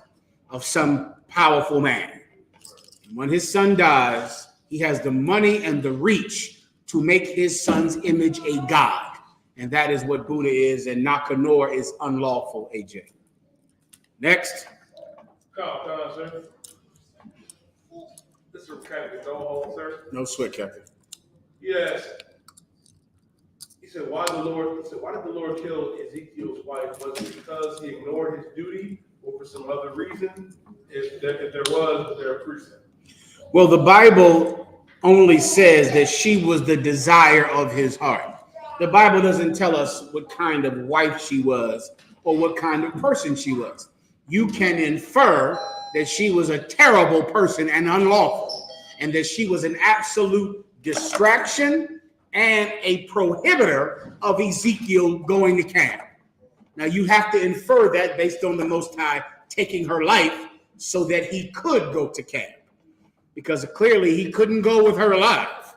of some powerful man. And when his son dies, he has the money and the reach to make his son's image a god. And that is what Buddha is, and Nicanor is unlawful, AJ. Next. Sir. This is from Captain Dohol, sir. No sweat, Captain. Yes. He said, why did the Lord kill Ezekiel's wife? Was it because he ignored his duty or for some other reason? If there was there a precept? Well, the Bible only says that she was the desire of his heart. The Bible doesn't tell us what kind of wife she was or what kind of person she was. You can infer that she was a terrible person and unlawful, and that she was an absolute distraction and a prohibitor of Ezekiel going to camp. Now, you have to infer that based on the Most High taking her life so that he could go to camp, because clearly he couldn't go with her alive.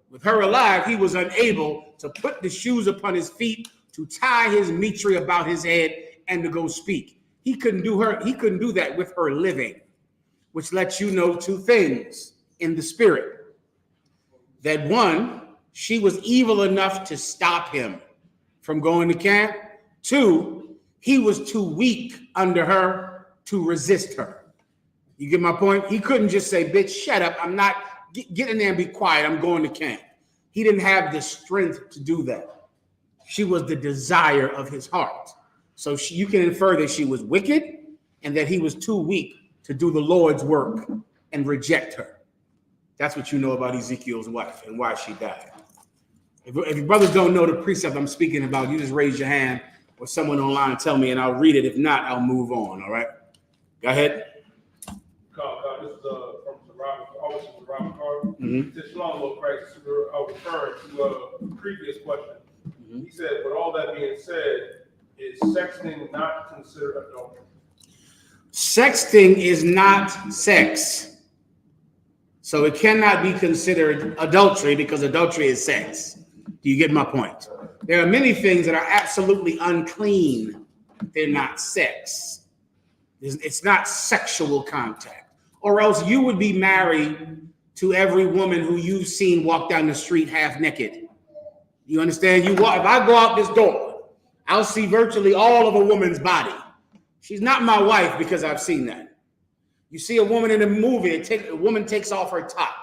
With her alive, he was unable to put the shoes upon his feet, to tie his mitre about his head, and to go speak. He couldn't do that with her living, which lets you know two things in the spirit. That one, she was evil enough to stop him from going to camp. Two, he was too weak under her to resist her. You get my point? He couldn't just say, bitch, shut up. I'm not, get in there and be quiet. I'm going to camp. He didn't have the strength to do that. She was the desire of his heart. So you can infer that she was wicked and that he was too weak to do the Lord's work and reject her. That's what you know about Ezekiel's wife and why she died. If your brothers don't know the precept I'm speaking about, you just raise your hand or someone online tell me and I'll read it. If not, I'll move on, all right? Go ahead. This is from the Robert Carter. Mm-hmm. This Shalom Christ, referring to a previous question. Mm-hmm. He said, with all that being said, is sexting not considered adultery? Sexting is not sex. So it cannot be considered adultery because adultery is sex. Do you get my point? There are many things that are absolutely unclean. They're not sex. It's not sexual contact. Or else you would be married to every woman who you've seen walk down the street half naked. You understand? If I go out this door, I'll see virtually all of a woman's body. She's not my wife because I've seen that. You see a woman in a movie, a woman takes off her top.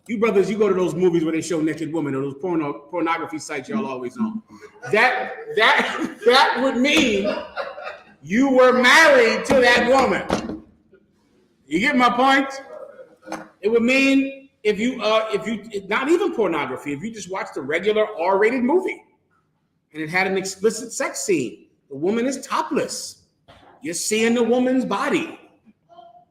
You brothers, you go to those movies where they show naked women or those pornography sites y'all always on. That would mean you were married to that woman. You get my point? It would mean if you not even pornography, if you just watched a regular R-rated movie and it had an explicit sex scene, the woman is topless. You're seeing the woman's body.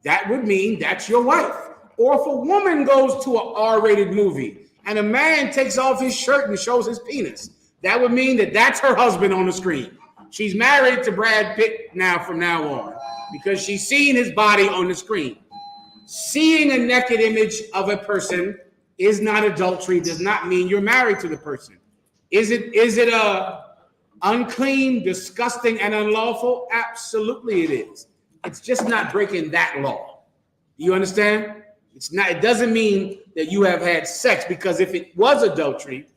That would mean that's your wife. Or if a woman goes to an R-rated movie and a man takes off his shirt and shows his penis, that would mean that that's her husband on the screen. She's married to Brad Pitt now from now on because she's seeing his body on the screen. Seeing a naked image of a person is not adultery, does not mean you're married to the person. Is it unclean, disgusting, and unlawful? Absolutely it is. It's just not breaking that law. You understand? It's not. It doesn't mean that you have had sex, because if it was adultery,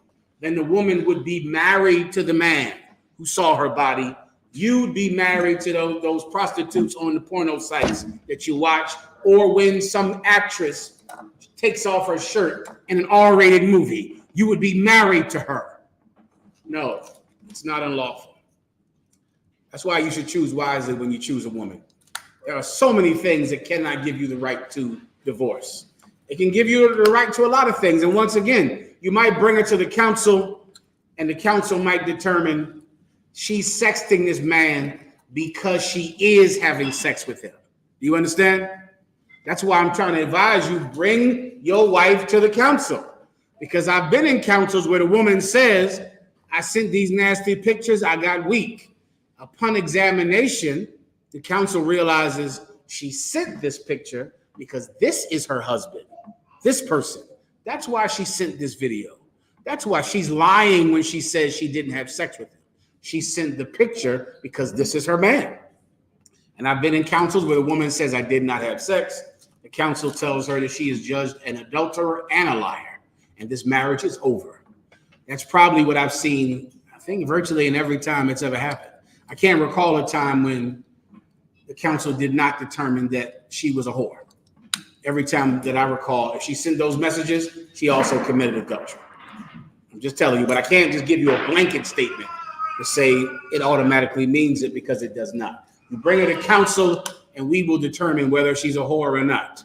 then the woman would be married to the man who saw her body. You'd be married to those prostitutes on the porno sites that you watch, or when some actress takes off her shirt in an R-rated movie, you would be married to her. No, it's not unlawful. That's why you should choose wisely when you choose a woman. There are so many things that cannot give you the right to divorce. It can give you the right to a lot of things. And once again, you might bring her to the council, and the council might determine she's sexting this man because she is having sex with him. Do you understand? That's why I'm trying to advise you, bring your wife to the council. Because I've been in councils where the woman says, I sent these nasty pictures, I got weak. Upon examination, the council realizes she sent this picture because this is her husband, this person. That's why she sent this video. That's why she's lying when she says she didn't have sex with him. She sent the picture because this is her man. And I've been in councils where the woman says, I did not have sex. The council tells her that she is judged an adulterer and a liar, and this marriage is over. That's probably what I've seen, I think, virtually in every time it's ever happened. I can't recall a time when the council did not determine that she was a whore. Every time that I recall, if she sent those messages, she also committed adultery. I'm just telling you, but I can't just give you a blanket statement to say it automatically means it, because it does not. You bring her to council, and we will determine whether she's a whore or not.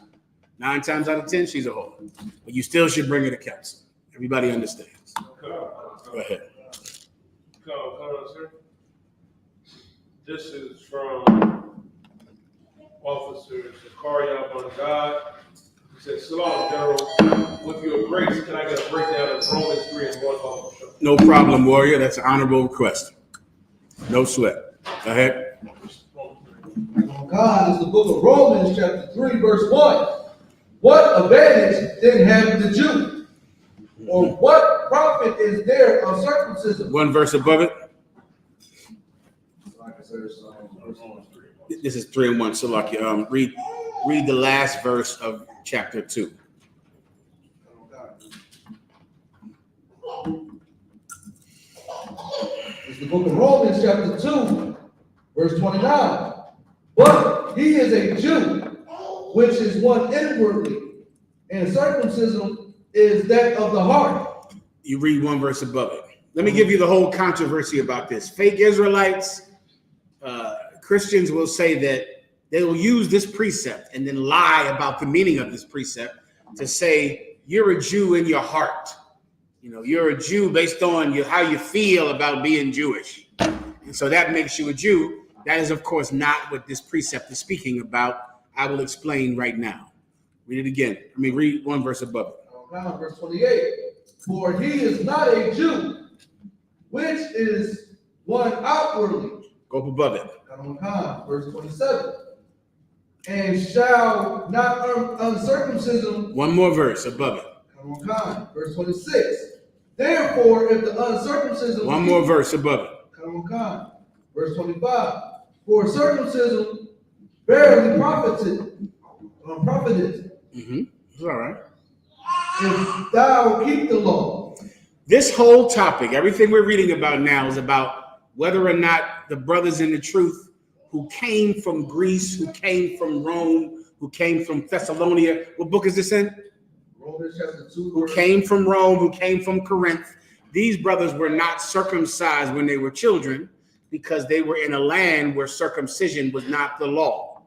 9 times out of 10, she's a whore. But you still should bring her to council. Everybody understands. Go ahead. Sir. This is from Officer Zakaria Bungad. He said, Salam, General. With your grace, can I get a breakdown of Romans 3 and 1 officer? No problem, warrior. That's an honorable request. No sweat. Go ahead. God is the book of Romans, chapter 3, verse 1. What advantage then have the Jew? Or what profit is there of circumcision? One verse above it. This is 3 and 1. So like read the last verse of chapter 2. It's the book of Romans, chapter 2, verse 29. But he is a Jew, which is one inwardly, and circumcision is that of the heart. You read one verse above it. Let me give you the whole controversy about this. Fake Israelites, Christians will say that they will use this precept and then lie about the meaning of this precept to say you're a Jew in your heart. You know, you're a Jew based on how you feel about being Jewish. And so that makes you a Jew. That is, of course, not what this precept is speaking about. I will explain right now. Read it again. Let me read one verse above it. Verse 28. For he is not a Jew, which is one outwardly. Go up above it. Verse 27. And shall not uncircumcision. One more verse above it. Verse 26. Therefore, if the uncircumcision. One more verse above it. Verse 25. For circumcision barely profited. It's all right. If thou keep the law. This whole topic, everything we're reading about now, is about whether or not the brothers in the truth who came from Greece, who came from Rome, who came from Thessalonica. What book is this in? Romans chapter 2. Who came from Rome, who came from Corinth. These brothers were not circumcised when they were children because they were in a land where circumcision was not the law.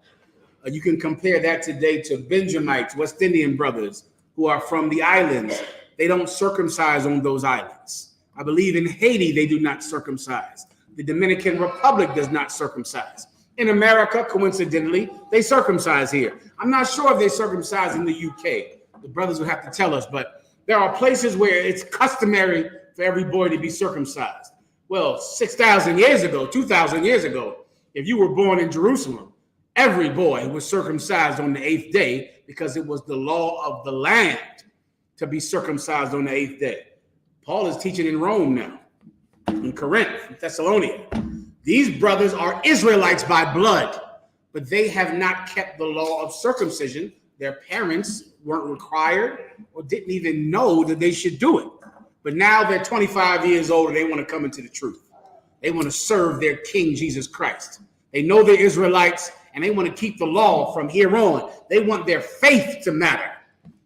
You can compare that today to Benjamites, West Indian brothers who are from the islands. They don't circumcise on those islands. I believe in Haiti, they do not circumcise. The Dominican Republic does not circumcise. In America, coincidentally, they circumcise here. I'm not sure if they circumcise in the UK. The brothers will have to tell us, but there are places where it's customary for every boy to be circumcised. Well, 6,000 years ago, 2,000 years ago, if you were born in Jerusalem, every boy was circumcised on the 8th day because it was the law of the land to be circumcised on the 8th day. Paul is teaching in Rome now, in Corinth, in Thessalonica. These brothers are Israelites by blood, but they have not kept the law of circumcision. Their parents weren't required or didn't even know that they should do it. But now they're 25 years old and they want to come into the truth. They want to serve their King Jesus Christ. They know they're Israelites and they want to keep the law from here on. They want their faith to matter,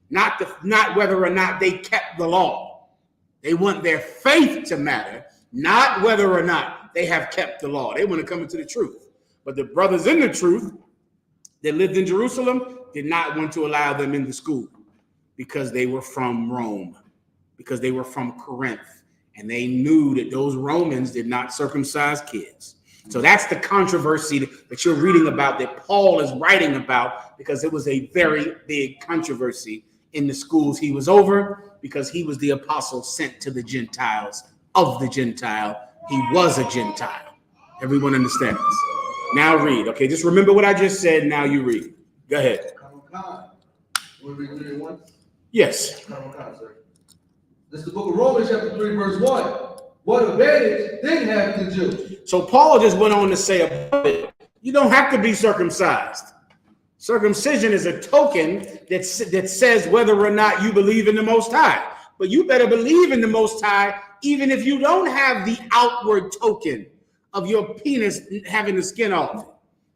not whether or not they kept the law. They want their faith to matter, not whether or not they have kept the law. They want to come into the truth. But the brothers in the truth that lived in Jerusalem did not want to allow them in the school because they were from Rome, because they were from Corinth, and they knew that those Romans did not circumcise kids. So that's the controversy that you're reading about, that Paul is writing about, because it was a very big controversy in the schools he was over, because he was the apostle sent to the Gentiles of the Gentile. He was a Gentile. Everyone understands? Now read. Okay, just remember what I just said. Now you read. Go ahead. Want to read 3 and 1? Yes. Sir. This is the book of Romans, chapter 3, verse 1. What advantage then have the Jews? So Paul just went on to say about it, you don't have to be circumcised. Circumcision is a token that says whether or not you believe in the Most High. But you better believe in the Most High, even if you don't have the outward token of your penis having the skin off.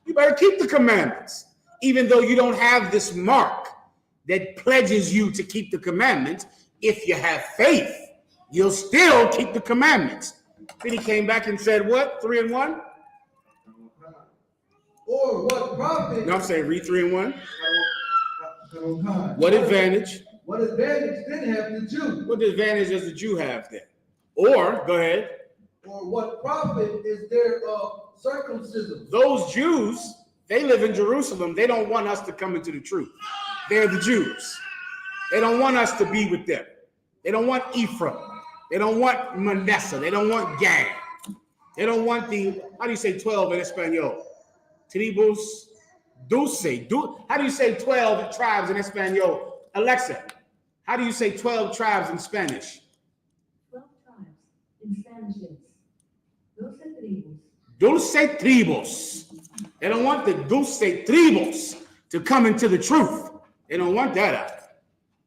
You better keep the commandments, even though you don't have this mark that pledges you to keep the commandments. If you have faith, you'll still keep the commandments. Then he came back and said, what? 3 and 1? Or what profit? No, I'm saying read 3 and 1. What advantage? What advantage then have the Jew? What advantage does the Jew have then? Or, go ahead. Or what profit is there of circumcision? Those Jews, they live in Jerusalem. They don't want us to come into the truth. They're the Jews. They don't want us to be with them. They don't want Ephraim. They don't want Manasseh. They don't want Gad. They don't want the, how do you say 12 in Espanol? Tribus dulce. How do you say 12 tribes in Espanol? Alexa, how do you say 12 tribes in Spanish? 12 tribes in Spanish is doce tribus. Dulce tribus. They don't want the dulce tribus to come into the truth. They don't want that out.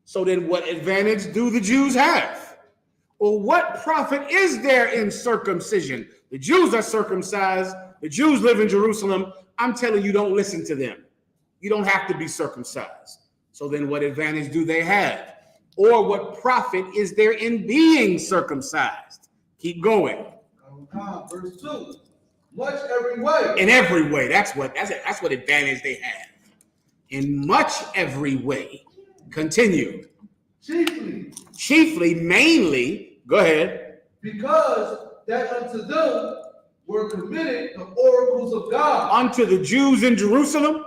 So then what advantage do the Jews have? Or what profit is there in circumcision? The Jews are circumcised. The Jews live in Jerusalem. I'm telling you, don't listen to them. You don't have to be circumcised. So then what advantage do they have? Or what profit is there in being circumcised? Keep going. Verse 2. Much every way. In every way. That's what advantage they have. In much every way. Continue. Chiefly, mainly, go ahead. Because that unto them were committed the oracles of God. Unto the Jews in Jerusalem,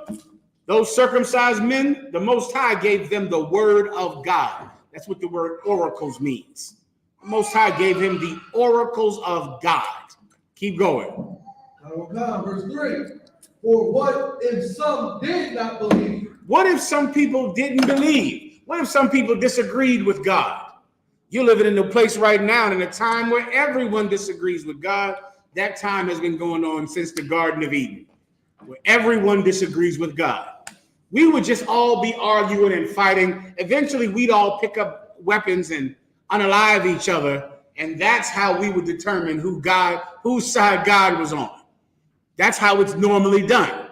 those circumcised men, the Most High gave them the word of God. That's what the word oracles means. The Most High gave him the oracles of God. Keep going. Verse 3. For what if some did not believe? What if some people didn't believe? What if some people disagreed with God? You're living in a place right now in a time where everyone disagrees with God. That time has been going on since the Garden of Eden, where everyone disagrees with God. We would just all be arguing and fighting. Eventually, we'd all pick up weapons and unalive each other, and that's how we would determine whose side God was on. That's how it's normally done.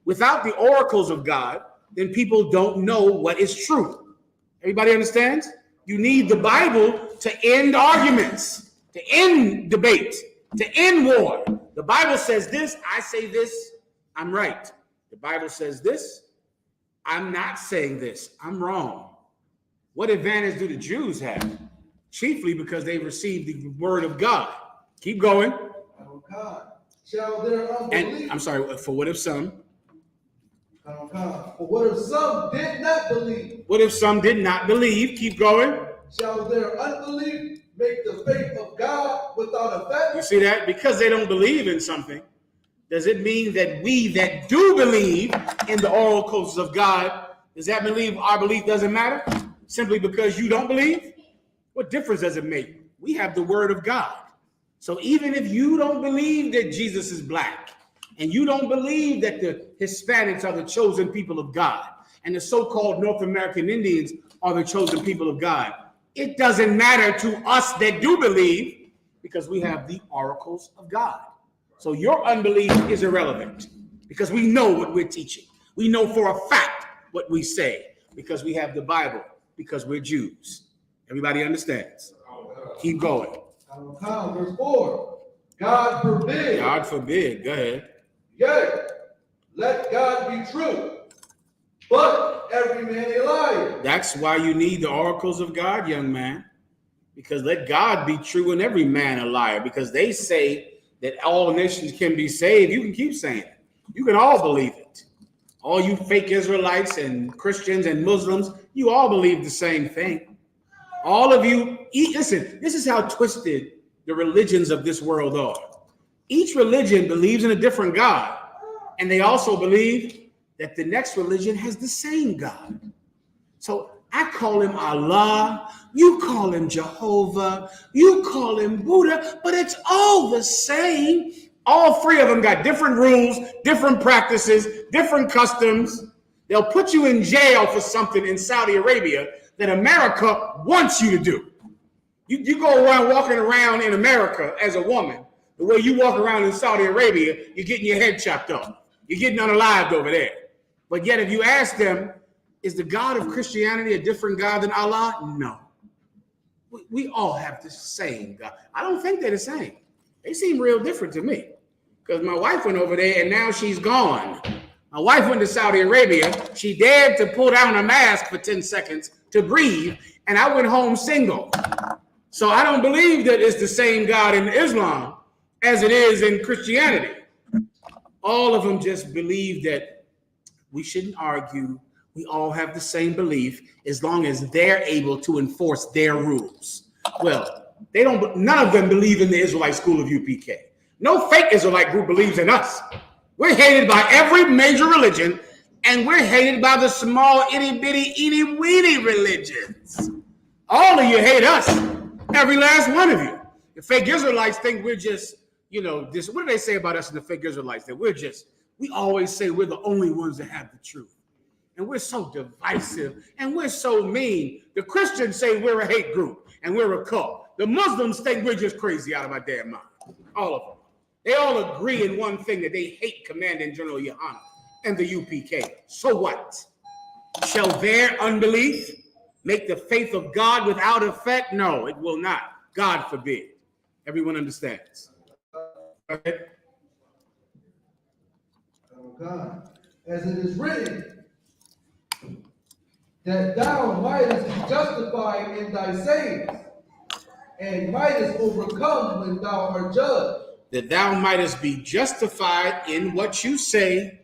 Without the oracles of God, then people don't know what is true. Everybody understands? You need the Bible to end arguments, to end debate, to end war. The Bible says this, I say this, I'm right. The Bible says this, I'm not saying this, I'm wrong. What advantage do the Jews have? Chiefly because they received the word of God. Keep going. God, shall their unbelief? And I'm sorry, for what if some? God, for what if some did not believe? What if some did not believe? Keep going. Shall their unbelief make the faith of God without effect? You see that? Because they don't believe in something, does it mean that we that do believe in the oracles of God, does that mean our belief doesn't matter? Simply because you don't believe? What difference does it make? We have the word of God. So even if you don't believe that Jesus is black, and you don't believe that the Hispanics are the chosen people of God, and the so-called North American Indians are the chosen people of God, it doesn't matter to us that do believe, because we have the oracles of God. So your unbelief is irrelevant, because we know what we're teaching. We know for a fact what we say, because we have the Bible, because we're Jews. Everybody understands? Keep going. Verse 4. God forbid. God forbid. Go ahead. Yea, let God be true, but every man a liar. That's why you need the oracles of God, young man. Because let God be true and every man a liar. Because they say that all nations can be saved. You can keep saying it. You can all believe it. All you fake Israelites and Christians and Muslims, you all believe the same thing. All of you, listen, this is how twisted the religions of this world are. Each religion believes in a different God, and they also believe that the next religion has the same God. So I call him Allah, you call him Jehovah, you call him Buddha, but it's all the same. All three of them got different rules, different practices, different customs. They'll put you in jail for something in Saudi Arabia that America wants you to do. You go around walking around in America as a woman, the way you walk around in Saudi Arabia, you're getting your head chopped off. You're getting unalived over there. But yet if you ask them, is the God of Christianity a different God than Allah? No. We all have the same God. I don't think they're the same. They seem real different to me. Because my wife went over there and now she's gone. My wife went to Saudi Arabia. She dared to pull down her mask for 10 seconds to breathe. And I went home single. So I don't believe that it's the same God in Islam as it is in Christianity. All of them just believe that we shouldn't argue. We all have the same belief as long as they're able to enforce their rules. Well, none of them believe in the Israelite school of UPK. No fake Israelite group believes in us. We're hated by every major religion, and we're hated by the small, itty-bitty, itty-weeny religions. All of you hate us, every last one of you. The fake Israelites think we're just, this. What do they say about us in the fake Israelites? That we always say we're the only ones that have the truth. And we're so divisive, and we're so mean. The Christians say we're a hate group, and we're a cult. The Muslims think we're just crazy out of our damn mind. All of them. They all agree in one thing, that they hate Commandant General Yahanna and the UPK. So what? Shall their unbelief make the faith of God without effect? No, it will not. God forbid. Everyone understands. Okay. God, as it is written, that thou mightest be justified in thy sayings, and mightest overcome when thou art judged. That thou mightest be justified in what you say,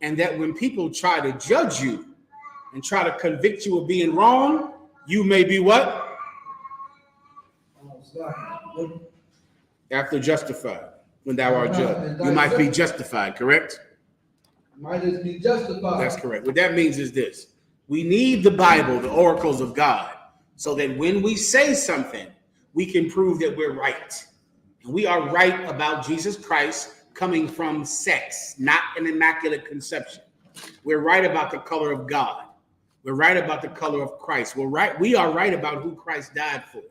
and that when people try to judge you and try to convict you of being wrong, you may be what? After justified, when thou art judged. You might be justified, correct? Mightest be justified. That's correct. What that means is this. We need the Bible, the oracles of God, so that when we say something, we can prove that we're right. And we are right about Jesus Christ coming from sex, not an immaculate conception. We're right about the color of God. We're right about the color of Christ. We are right about who Christ died for.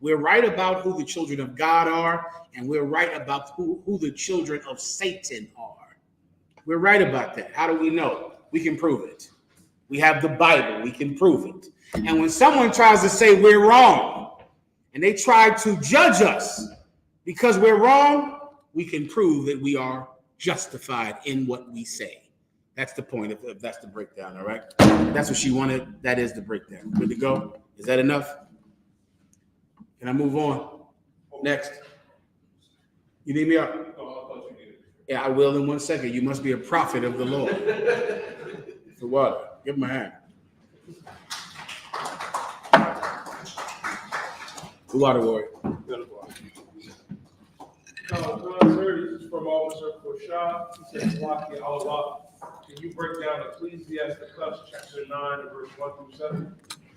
We're right about who the children of God are, and we're right about who the children of Satan are. We're right about that. How do we know? We can prove it. We have the Bible. We can prove it. And when someone tries to say we're wrong, and they try to judge us because we're wrong, we can prove that we are justified in what we say. That's the point. If that's the breakdown, all right? If that's what she wanted. That is the breakdown. Good to go? Is that enough? Can I move on? Next. You need me up? Yeah, I will in 1 second. You must be a prophet of the Lord. For what? Give him a hand. The water warrior. Sir, this is from Officer Koshah. He says, Waki Allah. Can you break down Ecclesiastes chapter 9, verse 1 through 7?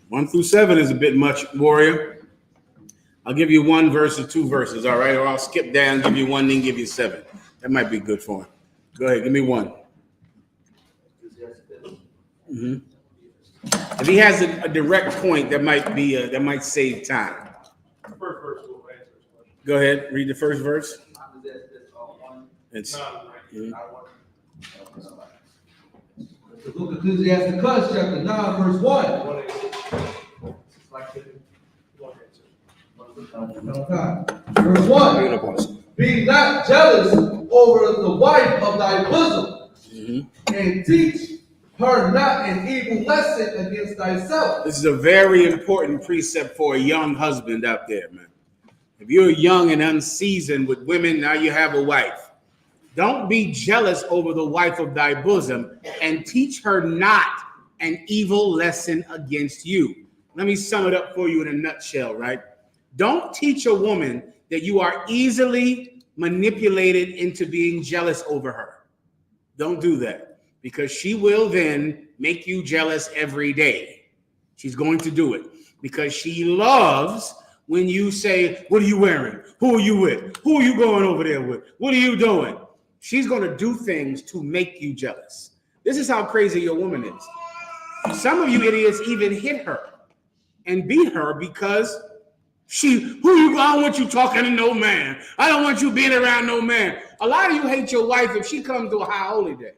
1 through 7 is a bit much, warrior. I'll give you 1 verse or 2 verses, all right? Or I'll skip down, give you 1, then give you 7. That might be good for him. Go ahead, give me 1. Mm-hmm. If he has a direct point, that might save time. The first verse will answer this question. Go ahead, read the first verse. It's The book of Ecclesiastes, chapter 9, verse 1. Verse 1. Be not jealous over the wife of thy bosom, and teach her not an evil lesson against thyself. This is a very important precept for a young husband out there, man. If you're young and unseasoned with women, now you have a wife. Don't be jealous over the wife of thy bosom, and teach her not an evil lesson against you. Let me sum it up for you in a nutshell, right? Don't teach a woman that you are easily manipulated into being jealous over her. Don't do that, because she will then make you jealous every day. She's going to do it because she loves when you say, what are you wearing? Who are you with? Who are you going over there with? What are you doing? She's going to do things to make you jealous. This is how crazy your woman is. Some of you idiots even hit her and beat her because I don't want you talking to no man. I don't want you being around no man. A lot of you hate your wife if she comes to a high holy day.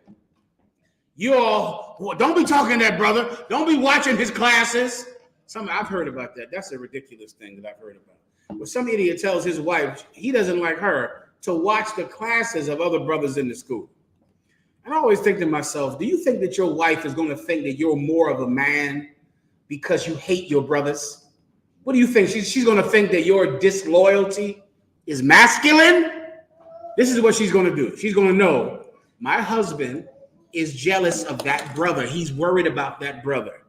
You all, well, don't be talking to that brother. Don't be watching his classes. I've heard about that. That's a ridiculous thing that I've heard about. But some idiot tells his wife he doesn't like her to watch the classes of other brothers in the school. And I always think to myself, do you think that your wife is going to think that you're more of a man because you hate your brothers? What do you think? She's going to think that your disloyalty is masculine? This is what she's going to do. She's going to know my husband is jealous of that brother. He's worried about that brother.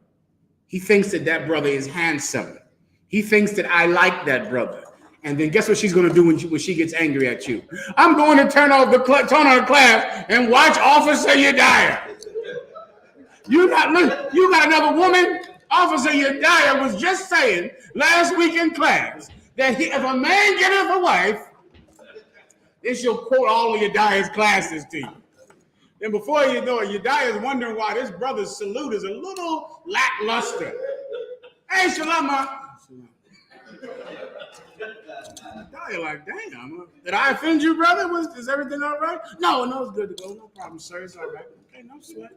He thinks that that brother is handsome. He thinks that I like that brother. And then guess what she's going to do when she gets angry at you? I'm going to turn on the class and watch Officer Yediah. You got another woman? Officer Yediah was just saying last week in class that if a man get him a wife, then she'll quote all of Yediah's classes to you. Then before you know it, Yediah is wondering why this brother's salute is a little lackluster. Hey, Shalama. You're like, damn, did I offend you, brother? Is everything all right? No, it's good to go. No problem, sir. It's all right. Okay, no sweat.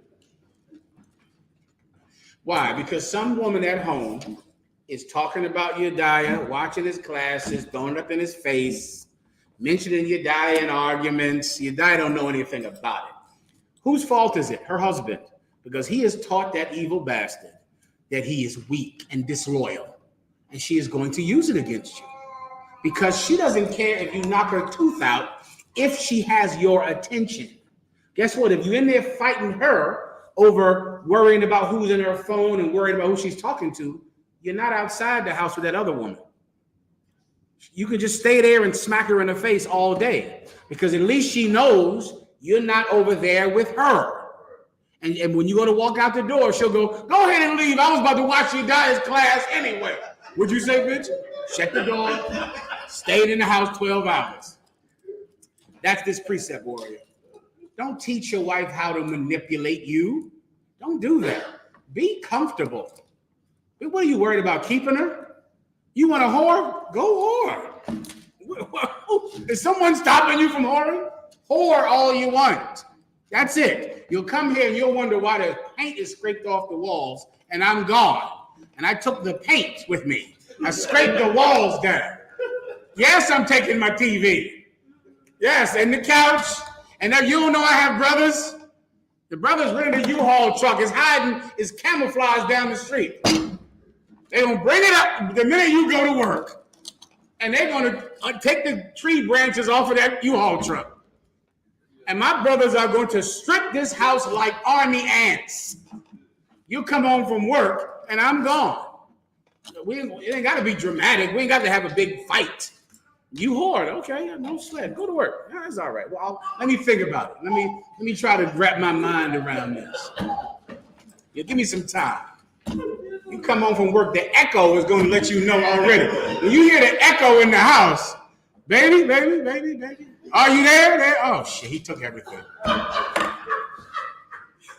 Why? Because some woman at home is talking about Yediah, watching his classes, throwing it up in his face, mentioning Yediah in arguments. Yediah don't know anything about it. Whose fault is it? Her husband. Because he has taught that evil bastard that he is weak and disloyal. And she is going to use it against you. Because she doesn't care if you knock her tooth out if she has your attention. Guess what? If you're in there fighting her over worrying about who's in her phone and worried about who she's talking to, you're not outside the house with that other woman. You could just stay there and smack her in the face all day because at least she knows you're not over there with her. And when you're going to walk out the door, she'll go ahead and leave. I was about to watch you Yediah's class anyway. What'd you say, bitch? Shut the door. Stayed in the house 12 hours. That's this precept, warrior. Don't teach your wife how to manipulate you. Don't do that. Be comfortable. What are you worried about, keeping her? You want a whore? Go whore. Is someone stopping you from whoring? Whore all you want. That's it. You'll come here and you'll wonder why the paint is scraped off the walls and I'm gone. And I took the paint with me. I scraped the walls down. Yes, I'm taking my TV. Yes, and the couch. And now you don't know I have brothers. The brothers rented a U-Haul truck. Is hiding, is camouflaged down the street. They're going to bring it up the minute you go to work. And they're going to take the tree branches off of that U-Haul truck. And my brothers are going to strip this house like army ants. You come home from work and I'm gone. It ain't got to be dramatic. We ain't got to have a big fight. You whored, okay? No sweat. Go to work. That's all right. Well, let me think about it. Let me try to wrap my mind around this. Yeah, give me some time. You come home from work, the echo is going to let you know already. When you hear the echo in the house, baby, baby, baby, baby. Are you there? Oh shit, he took everything.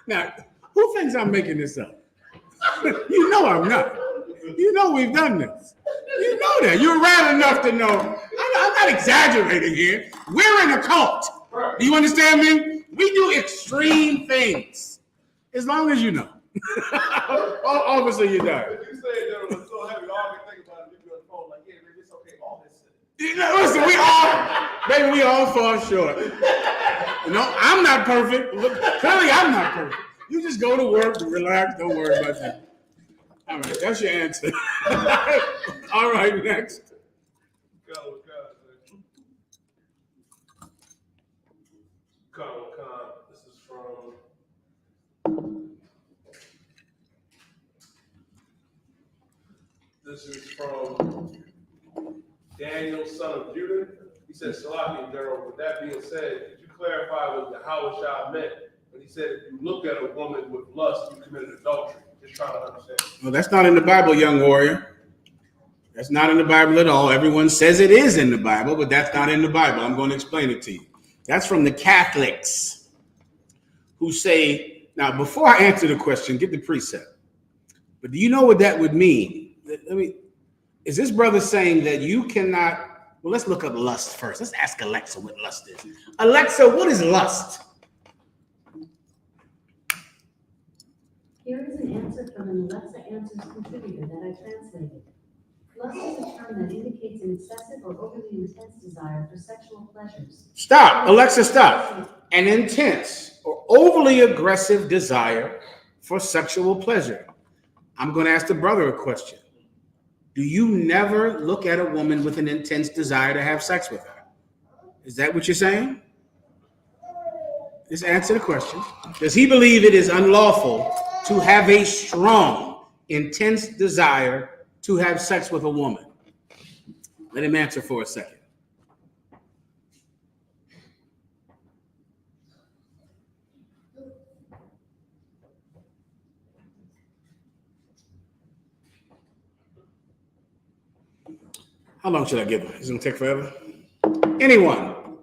Now, who thinks I'm making this up? You know I'm not. You know we've done this. You know that. You're around enough to know. I'm not exaggerating here. We're in a cult. Do you understand me? We do extreme things. As long as you know. Obviously you know. You said that was so heavy, all I can think about is you on the phone, like, yeah, baby, it's okay, all this. Listen, we all fall short. No, I'm not perfect. Clearly, I'm not perfect. You just go to work, relax, don't worry about that. All right, that's your answer. All right, next. This is from Daniel, son of Judah. He said, Salafi, General, with that being said, could you clarify what Yahweh meant when he said if you look at a woman with lust, you committed adultery? Just trying to understand. Well, that's not in the Bible, young warrior. That's not in the Bible at all. Everyone says it is in the Bible, but that's not in the Bible. I'm going to explain it to you. That's from the Catholics who say, now, before I answer the question, get the precept. But do you know what that would mean? Is this brother saying that you cannot, well, let's look up lust first. Let's ask Alexa what lust is. Alexa, what is lust? Here is an answer from an Alexa Answers contributor that I translated. Lust is a term that indicates an excessive or overly intense desire for sexual pleasures. Stop, Alexa, stop. An intense or overly aggressive desire for sexual pleasure. I'm going to ask the brother a question. Do you never look at a woman with an intense desire to have sex with her? Is that what you're saying? Just answer the question. Does he believe it is unlawful to have a strong, intense desire to have sex with a woman? Let him answer for a second. How long should I give him? It's going to take forever. Anyone?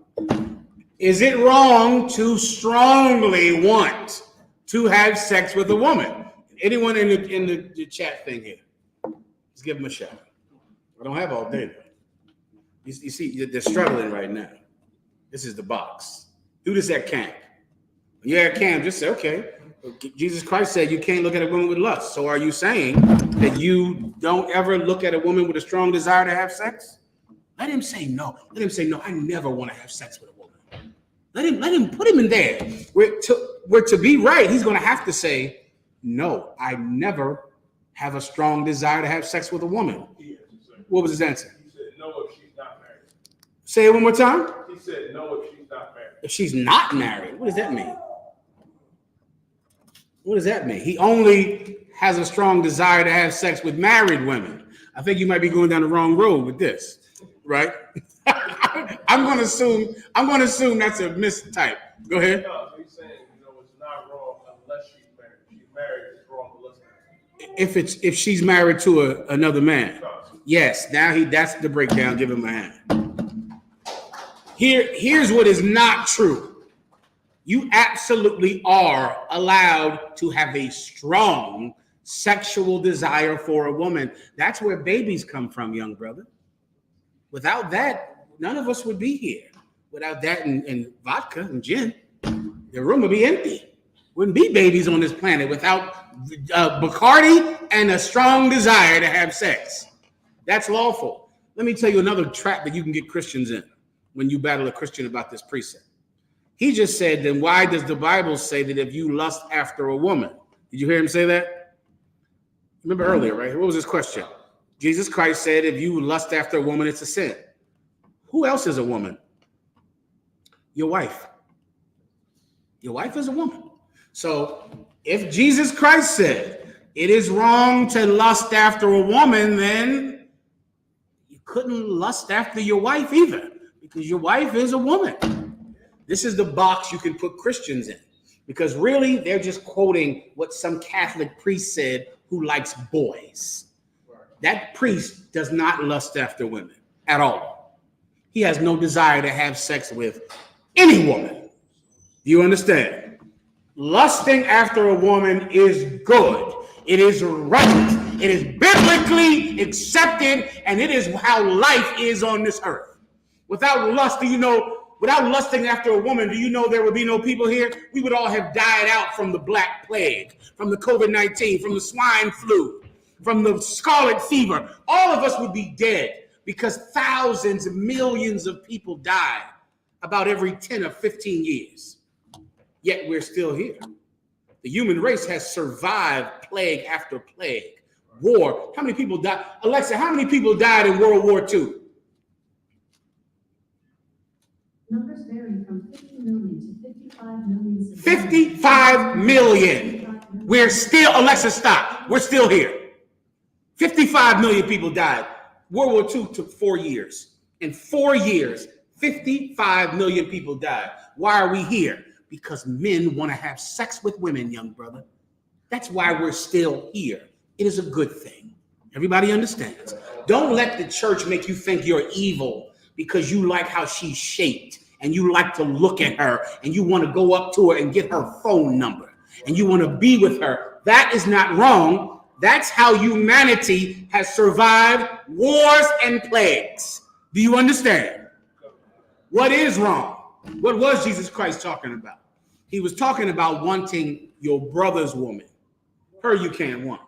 Is it wrong to strongly want to have sex with a woman? Anyone in the chat thing here? Let's give them a shot. I don't have all day. You see, they're struggling right now. This is the box. Do this at camp. When you're at camp, just say, okay, Jesus Christ said you can't look at a woman with lust. So are you saying that you don't ever look at a woman with a strong desire to have sex? Let him say no. Let him say, no, I never want to have sex with a woman. Let him put him in there. Where to be right, he's going to have to say, no, I never have a strong desire to have sex with a woman. What was his answer? He said no if she's not married. Say it one more time. He said no if she's not married. If she's not married, what does that mean? What does that mean? He only has a strong desire to have sex with married women. I think you might be going down the wrong road with this, right? I'm going to assume that's a mistype. Go ahead. No, so he's saying, it's not wrong unless she's married. If she's married, it's wrong unless if she's married to another man. Yes, now that's the breakdown. Give him a hand. Here's what is not true. You absolutely are allowed to have a strong sexual desire for a woman. That's where babies come from, young brother. Without that, none of us would be here. Without that and vodka and gin, the room would be empty. Wouldn't be babies on this planet without Bacardi and a strong desire to have sex. That's lawful. Let me tell you another trap that you can get Christians in when you battle a Christian about this precept. He just said, then why does the Bible say that if you lust after a woman? Did you hear him say that? Remember earlier, right? What was his question? Jesus Christ said, if you lust after a woman, it's a sin. Who else is a woman? Your wife. Your wife is a woman. So if Jesus Christ said it is wrong to lust after a woman, then you couldn't lust after your wife either, because your wife is a woman. This is the box you can put Christians in, because really they're just quoting what some Catholic priest said who likes boys. That priest does not lust after women at all. He has no desire to have sex with any woman. Do you understand? Lusting after a woman is good. It is right. It is biblically accepted, and it is how life is on this earth. Without lust, without lusting after a woman, do you know there would be no people here? We would all have died out from the Black Plague, from the COVID-19, from the swine flu, from the scarlet fever. All of us would be dead because thousands, millions of people die about every 10 or 15 years. Yet we're still here. The human race has survived plague after plague, war. How many people died? Alexa, how many people died in World War II? Numbers vary from 50 million to 55 million. 55 million. We're still, Alexa, stop. We're still here. 55 million people died. World War II took 4 years. In 4 years, 55 million people died. Why are we here? Because men want to have sex with women, young brother. That's why we're still here. It is a good thing. Everybody understands. Don't let the church make you think you're evil because you like how she's shaped and you like to look at her and you want to go up to her and get her phone number and you want to be with her. That is not wrong. That's how humanity has survived wars and plagues. Do you understand? What is wrong? What was Jesus Christ talking about? He was talking about wanting your brother's woman. Her you can't want.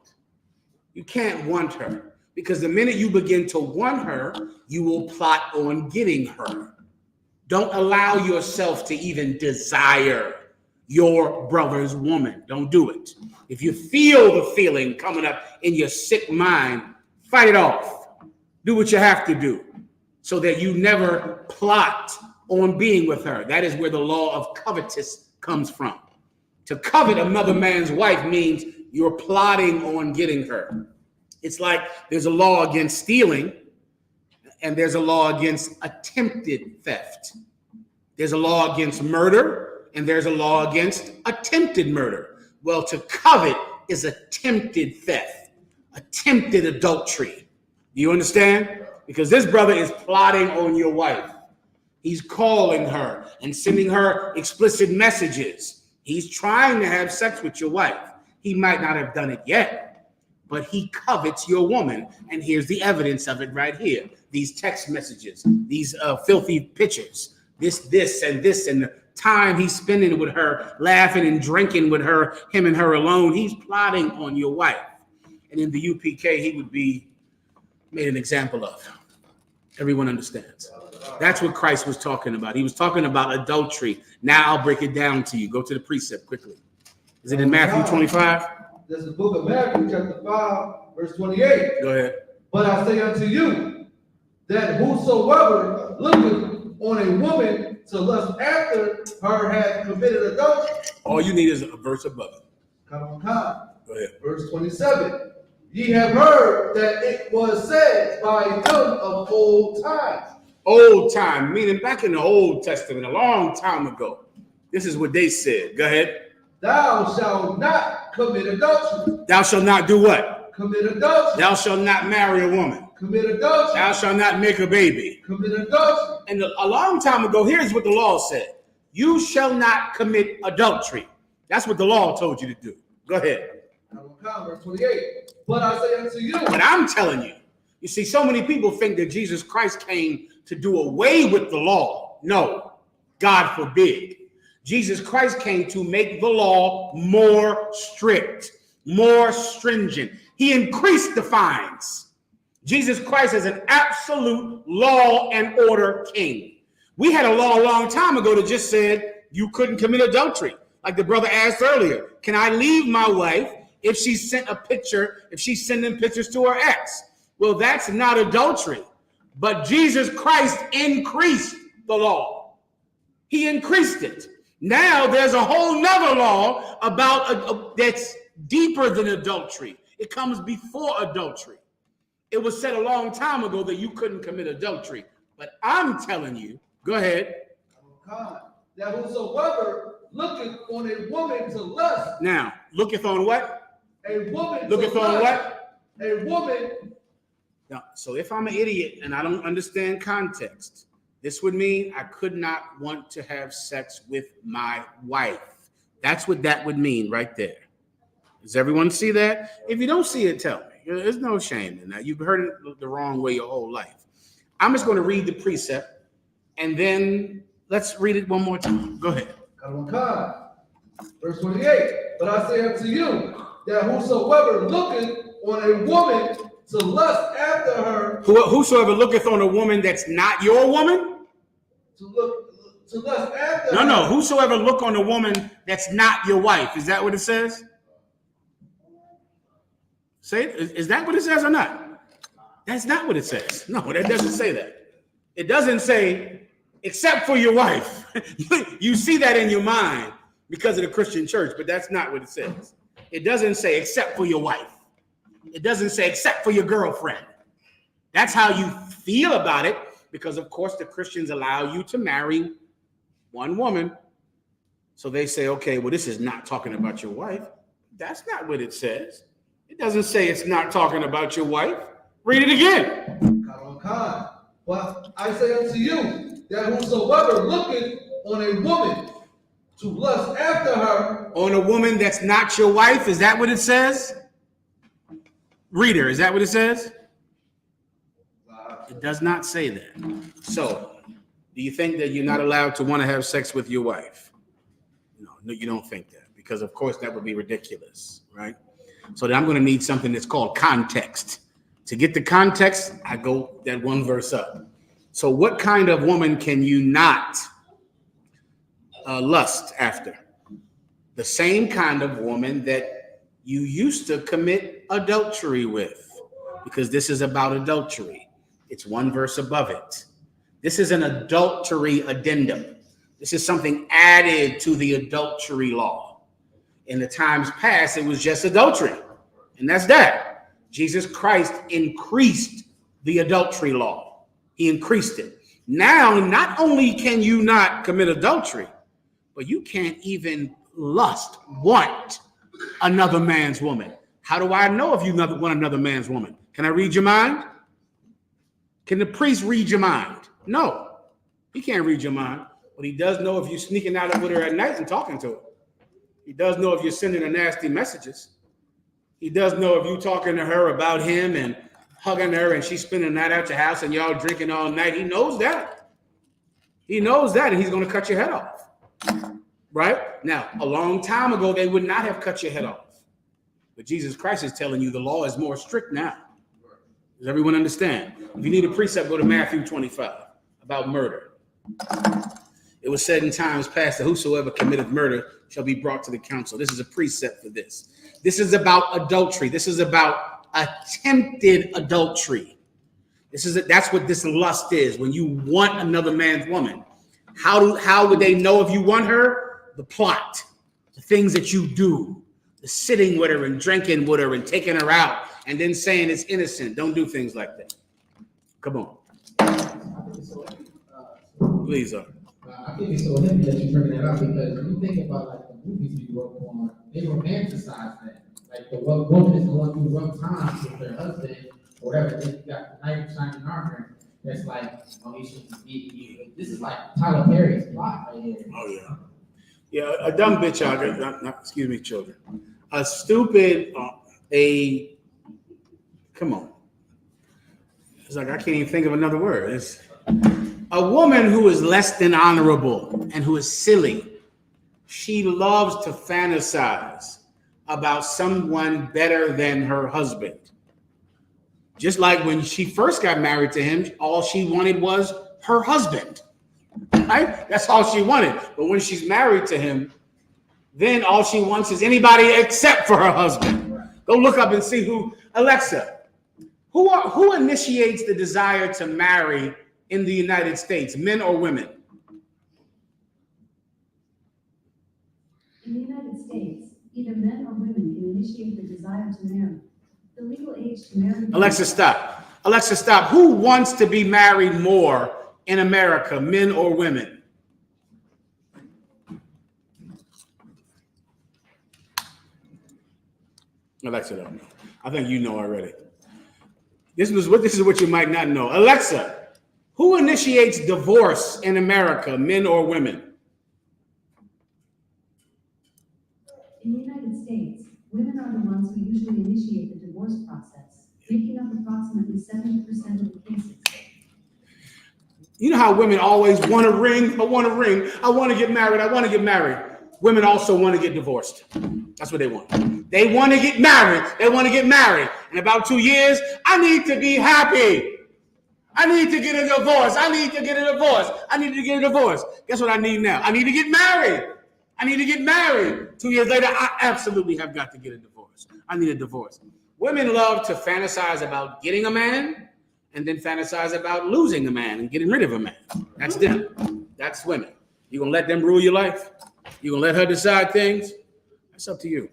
You can't want her, because the minute you begin to want her, you will plot on getting her. Don't allow yourself to even desire your brother's woman. Don't do it. If you feel the feeling coming up in your sick mind, fight it off. Do what you have to do so that you never plot on being with her. That is where the law of covetous comes from. To covet another man's wife means you're plotting on getting her. It's like there's a law against stealing and there's a law against attempted theft. There's a law against murder and there's a law against attempted murder. Well, to covet is attempted theft, attempted adultery. Do you understand? Because this brother is plotting on your wife. He's calling her and sending her explicit messages. He's trying to have sex with your wife. He might not have done it yet, but he covets your woman. And here's the evidence of it right here. These text messages, these filthy pictures, this, and the time he's spending with her, laughing and drinking with her, him and her alone. He's plotting on your wife. And in the UPK, he would be made an example of. Everyone understands. That's what Christ was talking about. He was talking about adultery. Now I'll break it down to you. Go to the precept quickly. Is it in Matthew 25? This is the book of Matthew, chapter 5, verse 28. Go ahead. But I say unto you, that whosoever looketh on a woman to lust after her hath committed adultery. All you need is a verse above it. Come. Go ahead. Verse 27. Ye have heard that it was said by them of old times. Old time, meaning back in the Old Testament, a long time ago. This is what they said. Go ahead. Thou shalt not commit adultery. Thou shalt not do what? Commit adultery. Thou shalt not marry a woman. Commit adultery. Thou shalt not make a baby. Commit adultery. And a long time ago, here's what the law said. You shall not commit adultery. That's what the law told you to do. Go ahead. Verse 28. But I say unto you. But I'm telling you, you see, so many people think that Jesus Christ came to do away with the law. No, God forbid. Jesus Christ came to make the law more strict, more stringent. He increased the fines. Jesus Christ is an absolute law and order king. We had a law a long time ago that just said you couldn't commit adultery. Like the brother asked earlier, can I leave my wife if she sent a picture, if she's sending pictures to her ex? Well, that's not adultery. But Jesus Christ increased the law. He increased it. Now there's a whole nother law about that's deeper than adultery. It comes before adultery. It was said a long time ago that you couldn't commit adultery. But I'm telling you, go ahead. That whosoever looketh on a woman to lust. Now, looketh on what? A woman Looketh to on lust. what? A woman. Now, so if I'm an idiot and I don't understand context, this would mean I could not want to have sex with my wife. That's what that would mean right there. Does everyone see that? If you don't see it, tell me. There's no shame in that. You've heard it the wrong way your whole life. I'm just going to read the precept, and then let's read it one more time. Go ahead. Verse 28. But I say unto you, that whosoever looketh on a woman to lust after her. Whosoever looketh on a woman that's not your woman? To lust after No, her. no. Whosoever look on a woman that's not your wife. Is that what it says? Say it. Is that what it says or not? That's not what it says. No, that doesn't say that. It doesn't say, except for your wife. You see that in your mind because of the Christian church, but that's not what it says. It doesn't say, except for your wife. It doesn't say, except for your girlfriend. That's how you feel about it, because, of course, the Christians allow you to marry one woman. So they say, okay, well, this is not talking about your wife. That's not what it says. It doesn't say it's not talking about your wife. Read it again. But I say unto you, that whosoever looketh on a woman to lust after her. On a woman that's not your wife, is that what it says? Reader, is that what it says? It does not say that. So, do you think that you're not allowed to want to have sex with your wife? No, you don't think that, because of course that would be ridiculous, right? So then I'm going to need something that's called context. To get the context, I go that one verse up. So what kind of woman can you not lust after? The same kind of woman that you used to commit adultery with, because this is about adultery. It's one verse above it. This is an adultery addendum. This is something added to the adultery law. In the times past, it was just adultery, and that's that. Jesus Christ increased the adultery law. He increased it. Now, not only can you not commit adultery, but you can't even want another man's woman. How do I know if you want another man's woman? Can I read your mind? Can the priest read your mind? No, he can't read your mind, but he does know if you're sneaking out with her at night and talking to her. He does know if you're sending her nasty messages. He does know if you're talking to her about him and hugging her and she's spending the night at your house and y'all drinking all night. He knows that. He knows that, and he's going to cut your head off. Right? Now, a long time ago, they would not have cut your head off. But Jesus Christ is telling you the law is more strict now. Does everyone understand? If you need a precept, go to Matthew 25 about murder. It was said in times past that whosoever committeth murder shall be brought to the council. This is a precept for this. This is about adultery. This is about attempted adultery. That's what this lust is. When you want another man's woman, how would they know if you want her? The plot, the things that you do, the sitting with her and drinking with her and taking her out and then saying it's innocent. Don't do things like that. Come on. Please, sir. I think it's so heavy that you're bringing that up, because when you think about like the movies we work on, they romanticize that. Like the woman is going through rough times with their husband or whatever. Then you got the knight in shining armor that's like, oh, he shouldn't be you. This is like Tyler Perry's plot right here. Oh yeah. Yeah, a dumb bitch out there, excuse me, children. A stupid, come on. It's like, I can't even think of another word. It's a woman who is less than honorable and who is silly. She loves to fantasize about someone better than her husband. Just like when she first got married to him, all she wanted was her husband. Right? That's all she wanted. But when she's married to him, then all she wants is anybody except for her husband. Go look up and see who. Alexa, who initiates the desire to marry in the United States, men or women? initiate the desire to marry. The legal age to marry. Alexa, stop. Alexa, stop. Who wants to be married more in America, men or women? Alexa don't know. I think you know already. This is what you might not know. Alexa, who initiates divorce in America, men or women? In the United States, women are the ones who usually initiate the divorce process, making up approximately 70% of the cases. You know how women always want a ring? I want a ring. I want to get married. I want to get married. Women also want to get divorced. That's what they want. They want to get married. They want to get married. In about 2 years, I need to be happy. I need to get a divorce. I need to get a divorce. I need to get a divorce. Guess what I need now? I need to get married. I need to get married. 2 years later, I absolutely have got to get a divorce. I need a divorce. Women love to fantasize about getting a man and then fantasize about losing a man and getting rid of a man. That's them. That's women. You gonna let them rule your life? You gonna let her decide things? That's up to you.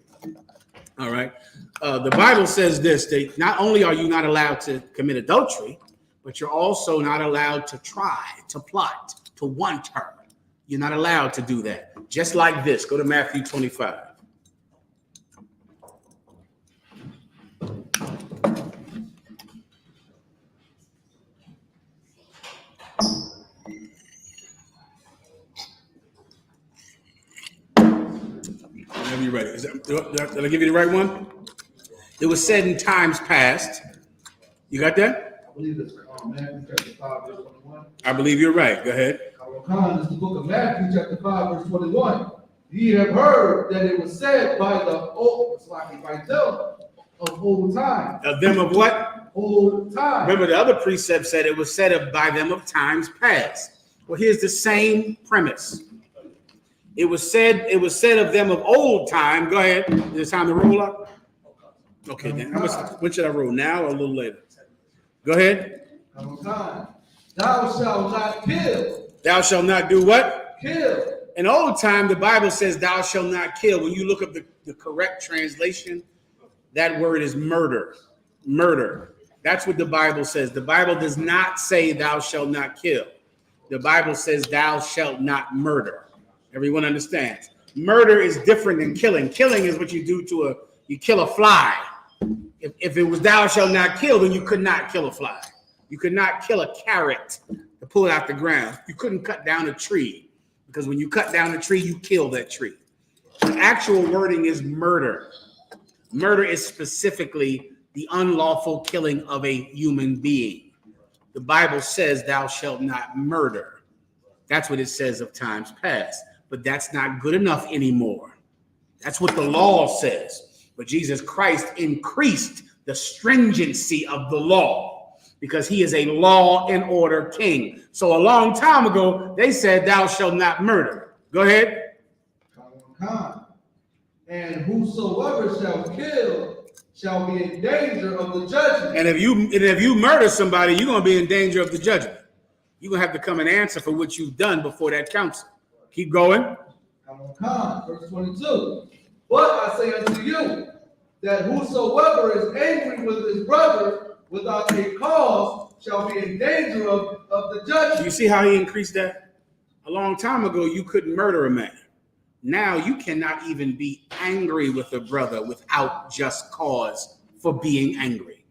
All right. The Bible says this, that not only are you not allowed to commit adultery, but you're also not allowed to try, to plot, to want her. You're not allowed to do that. Just like this. Go to Matthew 25. Whenever you're ready. Did I give you the right one? It was said in times past. You got that? I believe it's Matthew chapter 5, verse 21. I believe you're right. Go ahead. This is the book of Matthew chapter 5, verse 21. Ye have heard that it was said by the old, by them of old time. Of them of what? Old time. Remember, the other precept said it was said of by them of times past. Well, here's the same premise. It was said of them of old time. Go ahead. Is it time to roll up? Okay, then. When should I roll? Now or a little later? Go ahead. Time. Thou shalt not kill. Thou shalt not do what? Kill. In old time, the Bible says thou shalt not kill. When you look up the correct translation, that word is murder. Murder. That's what the Bible says. The Bible does not say thou shalt not kill. The Bible says thou shalt not murder. Everyone understands. Murder is different than killing. Killing is what you do you kill a fly. If it was thou shalt not kill, then you could not kill a fly. You could not kill a carrot to pull it out the ground. You couldn't cut down a tree because when you cut down a tree, you kill that tree. The actual wording is murder. Murder is specifically the unlawful killing of a human being. The Bible says thou shalt not murder. That's what it says of times past. But that's not good enough anymore. That's what the law says. But Jesus Christ increased the stringency of the law because he is a law and order king. So a long time ago, they said, thou shalt not murder. Go ahead. And whosoever shall kill shall be in danger of the judgment. And if you murder somebody, you're going to be in danger of the judgment. You're going to have to come and answer for what you've done before that council. Keep going. Verse 22. But I say unto you, that whosoever is angry with his brother without a cause shall be in danger of the judgment. You see how he increased that? A long time ago, you couldn't murder a man. Now you cannot even be angry with a brother without just cause for being angry.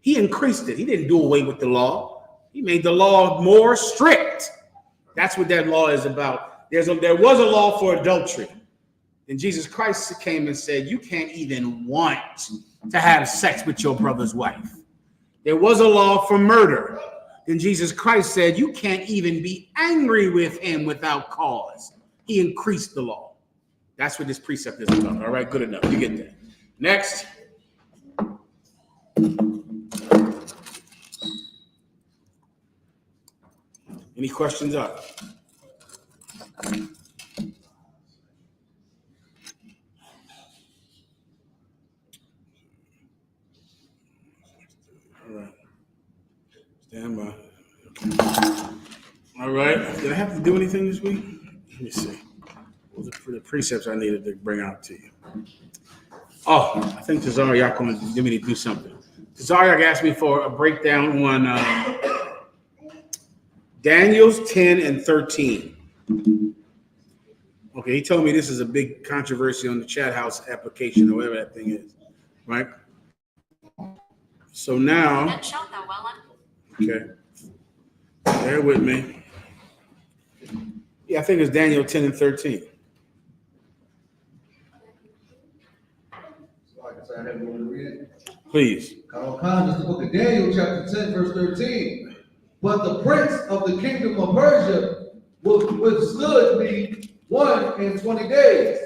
He increased it. He didn't do away with the law. He made the law more strict. That's what that law is about. There was a law for adultery. And Jesus Christ came and said, you can't even want to have sex with your brother's wife. There was a law for murder. Then Jesus Christ said, you can't even be angry with him without cause. He increased the law. That's what this precept is about. All right, good enough. You get that. Next. Any questions up? All right. Stand by. All right. Did I have to do anything this week? Let me see. What were the precepts I needed to bring out to you? Oh, I think Tazariak going to give me to do something. Tazariak asked me for a breakdown on Daniel's 10 and 13. Okay, he told me this is a big controversy on the chat house application or whatever that thing is, right? So now, okay, bear with me. Yeah, I think it's Daniel 10 and 13. Please. This is the book of Daniel, chapter 10, verse 13. But the prince of the kingdom of Persia withstood me 21 days.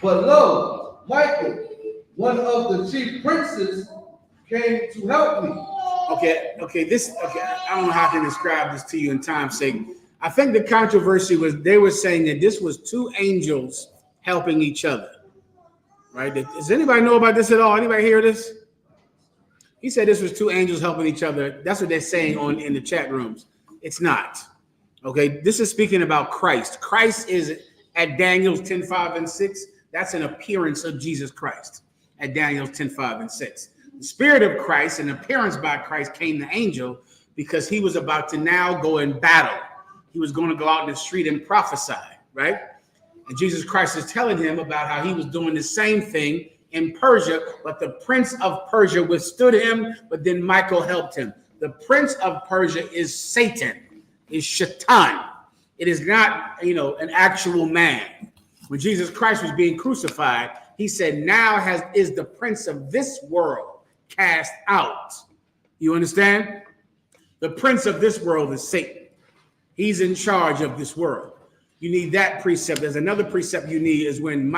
But lo, Michael, one of the chief princes, came to help me. Okay, I don't know how I can describe this to you in time's sake. I think the controversy was they were saying that this was two angels helping each other. Right? Does anybody know about this at all? Anybody hear this? He said this was two angels helping each other. That's what they're saying in the chat rooms. It's not. Okay, this is speaking about Christ. Christ is at Daniel's 10, 5, and 6. That's an appearance of Jesus Christ at Daniel's 10, 5, and 6. The spirit of Christ, an appearance by Christ, came the angel because he was about to now go in battle. He was going to go out in the street and prophesy, right? And Jesus Christ is telling him about how he was doing the same thing in Persia, but the prince of Persia withstood him, but then Michael helped him. The prince of Persia is Satan, is Shaitan. It is not, an actual man. When Jesus Christ was being crucified, he said, now is the prince of this world cast out. You understand? The prince of this world is Satan. He's in charge of this world. You need that precept. There's another precept you need is when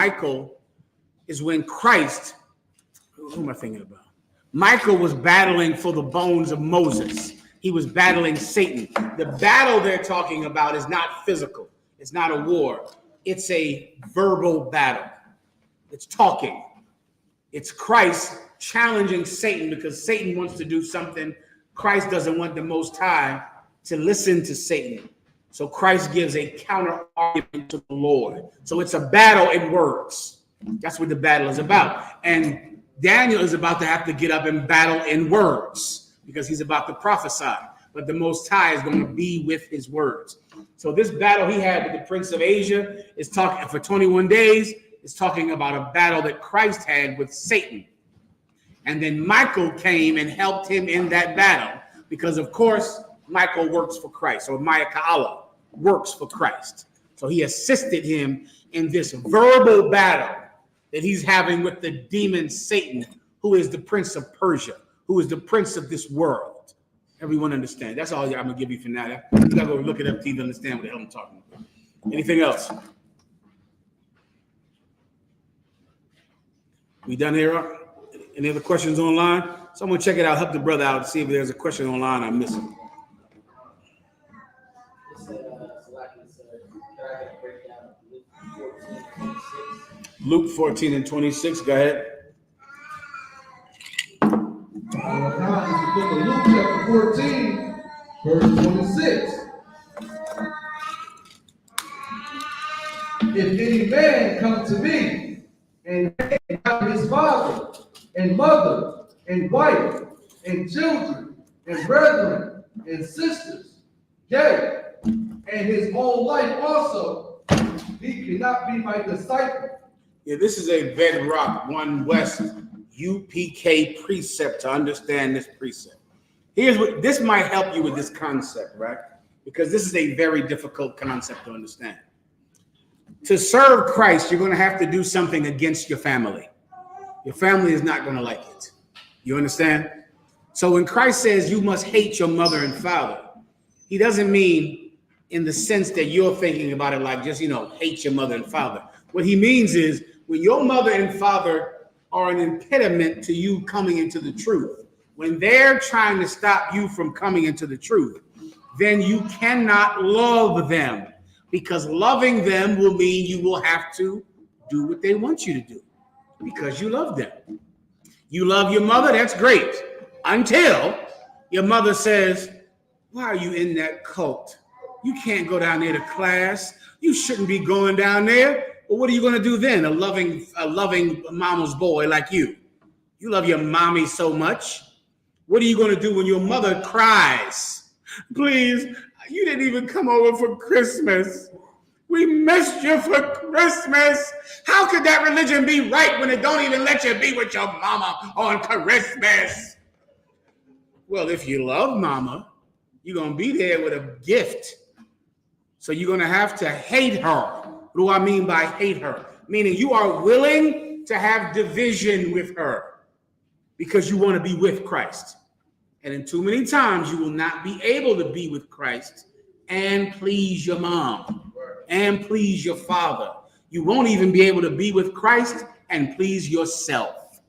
Christ, who am I thinking about? Michael was battling for the bones of Moses. He was battling Satan. The battle they're talking about is not physical. It's not a war. It's a verbal battle. It's talking. It's Christ challenging Satan because Satan wants to do something. Christ doesn't want the Most High to listen to Satan. So Christ gives a counter argument to the Lord. So it's a battle in words. That's what the battle is about. And Daniel is about to have to get up and battle in words because he's about to prophesy. But the Most High is going to be with his words. So this battle he had with the Prince of Asia is talking for 21 days. Is talking about a battle that Christ had with Satan. And then Michael came and helped him in that battle because, of course, Michael works for Christ, or Mahayaman works for Christ. So he assisted him in this verbal battle that he's having with the demon Satan, who is the prince of Persia, who is the prince of this world. Everyone understand? That's all I'm going to give you for now. You got to go look it up to even understand what the hell I'm talking about. Anything else? We done here? Any other questions online? Someone check it out, help the brother out, see if there's a question online I'm missing. Luke 14 and 26, go ahead. The book of Luke, chapter 14, verse 26. If any man come to me and have his father and mother and wife and children and brethren and sisters, yea, and his own life also, he cannot be my disciple. Yeah, this is a bedrock, one West I.S.U.P.K precept to understand this precept. Here's what this might help you with this concept, right? Because this is a very difficult concept to understand. To serve Christ, you're going to have to do something against your family. Your family is not going to like it. You understand? So when Christ says you must hate your mother and father, he doesn't mean in the sense that you're thinking about it like just, hate your mother and father. What he means is when your mother and father are an impediment to you coming into the truth, when they're trying to stop you from coming into the truth, then you cannot love them, because loving them will mean you will have to do what they want you to do because you love them. You love your mother, that's great, until your mother says, why are you in that cult? You can't go down there to class. You shouldn't be going down there. Well, what are you going to do then? A loving mama's boy like you. You love your mommy so much. What are you going to do when your mother cries? Please, you didn't even come over for Christmas. We missed you for Christmas. How could that religion be right when it don't even let you be with your mama on Christmas? Well, if you love mama, you're going to be there with a gift. So you're going to have to hate her. What do I mean by hate her? Meaning you are willing to have division with her because you want to be with Christ. And in too many times, you will not be able to be with Christ and please your mom and please your father. You won't even be able to be with Christ and please yourself.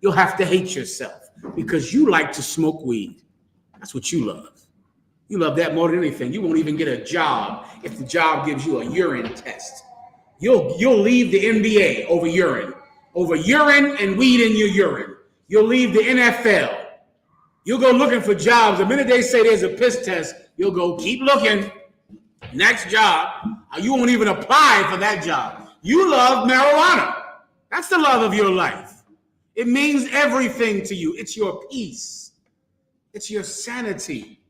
You'll have to hate yourself because you like to smoke weed. That's what you love. You love that more than anything. You won't even get a job if the job gives you a urine test. You'll leave the NBA over urine and weed in your urine. You'll leave the NFL. You'll go looking for jobs. The minute they say there's a piss test, you'll go keep looking. Next job. You won't even apply for that job. You love marijuana. That's the love of your life. It means everything to you. It's your peace. It's your sanity.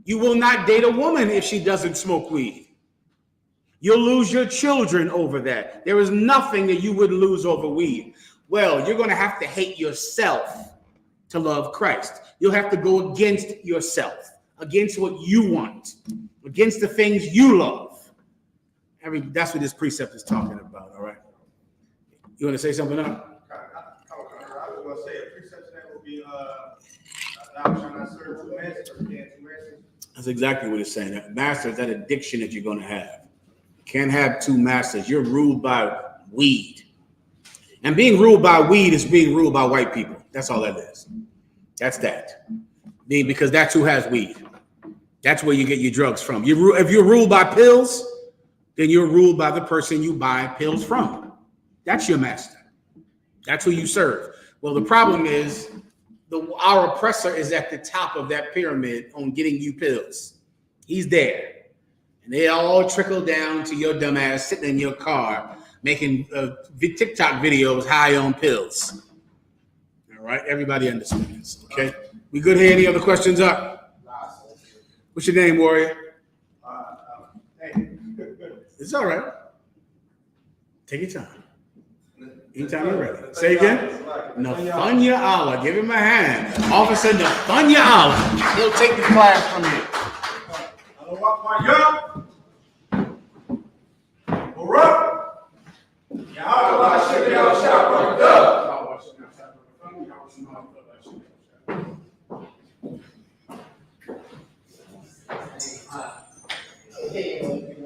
You will not date a woman if she doesn't smoke weed. You'll lose your children over that. There is nothing that you would lose over weed. Well, you're going to have to hate yourself to love Christ. You'll have to go against yourself, against what you want, against the things you love. That's what this precept is talking about, all right? You want to say something else? I was going to say a precept that will be, thou shalt not serve two masters, or two masters. That's exactly what it's saying. That master is that addiction that you're going to have. You can't have two masters. You're ruled by weed. And being ruled by weed is being ruled by white people. That's all that is. That's that. Because that's who has weed. That's where you get your drugs from. If you're ruled by pills, then you're ruled by the person you buy pills from. That's your master. That's who you serve. Well, the problem is our oppressor is at the top of that pyramid on getting you pills. He's there. And they all trickle down to your dumb ass sitting in your car making TikTok videos high on pills. All right, everybody understands. Okay, we good here? Any other questions up? What's your name, warrior? It's all right. Take your time. Anytime you're ready. Say again. Nathanya Allah. Give him a hand. Officer Nathanya Allah. He'll take the class from you. Yeah.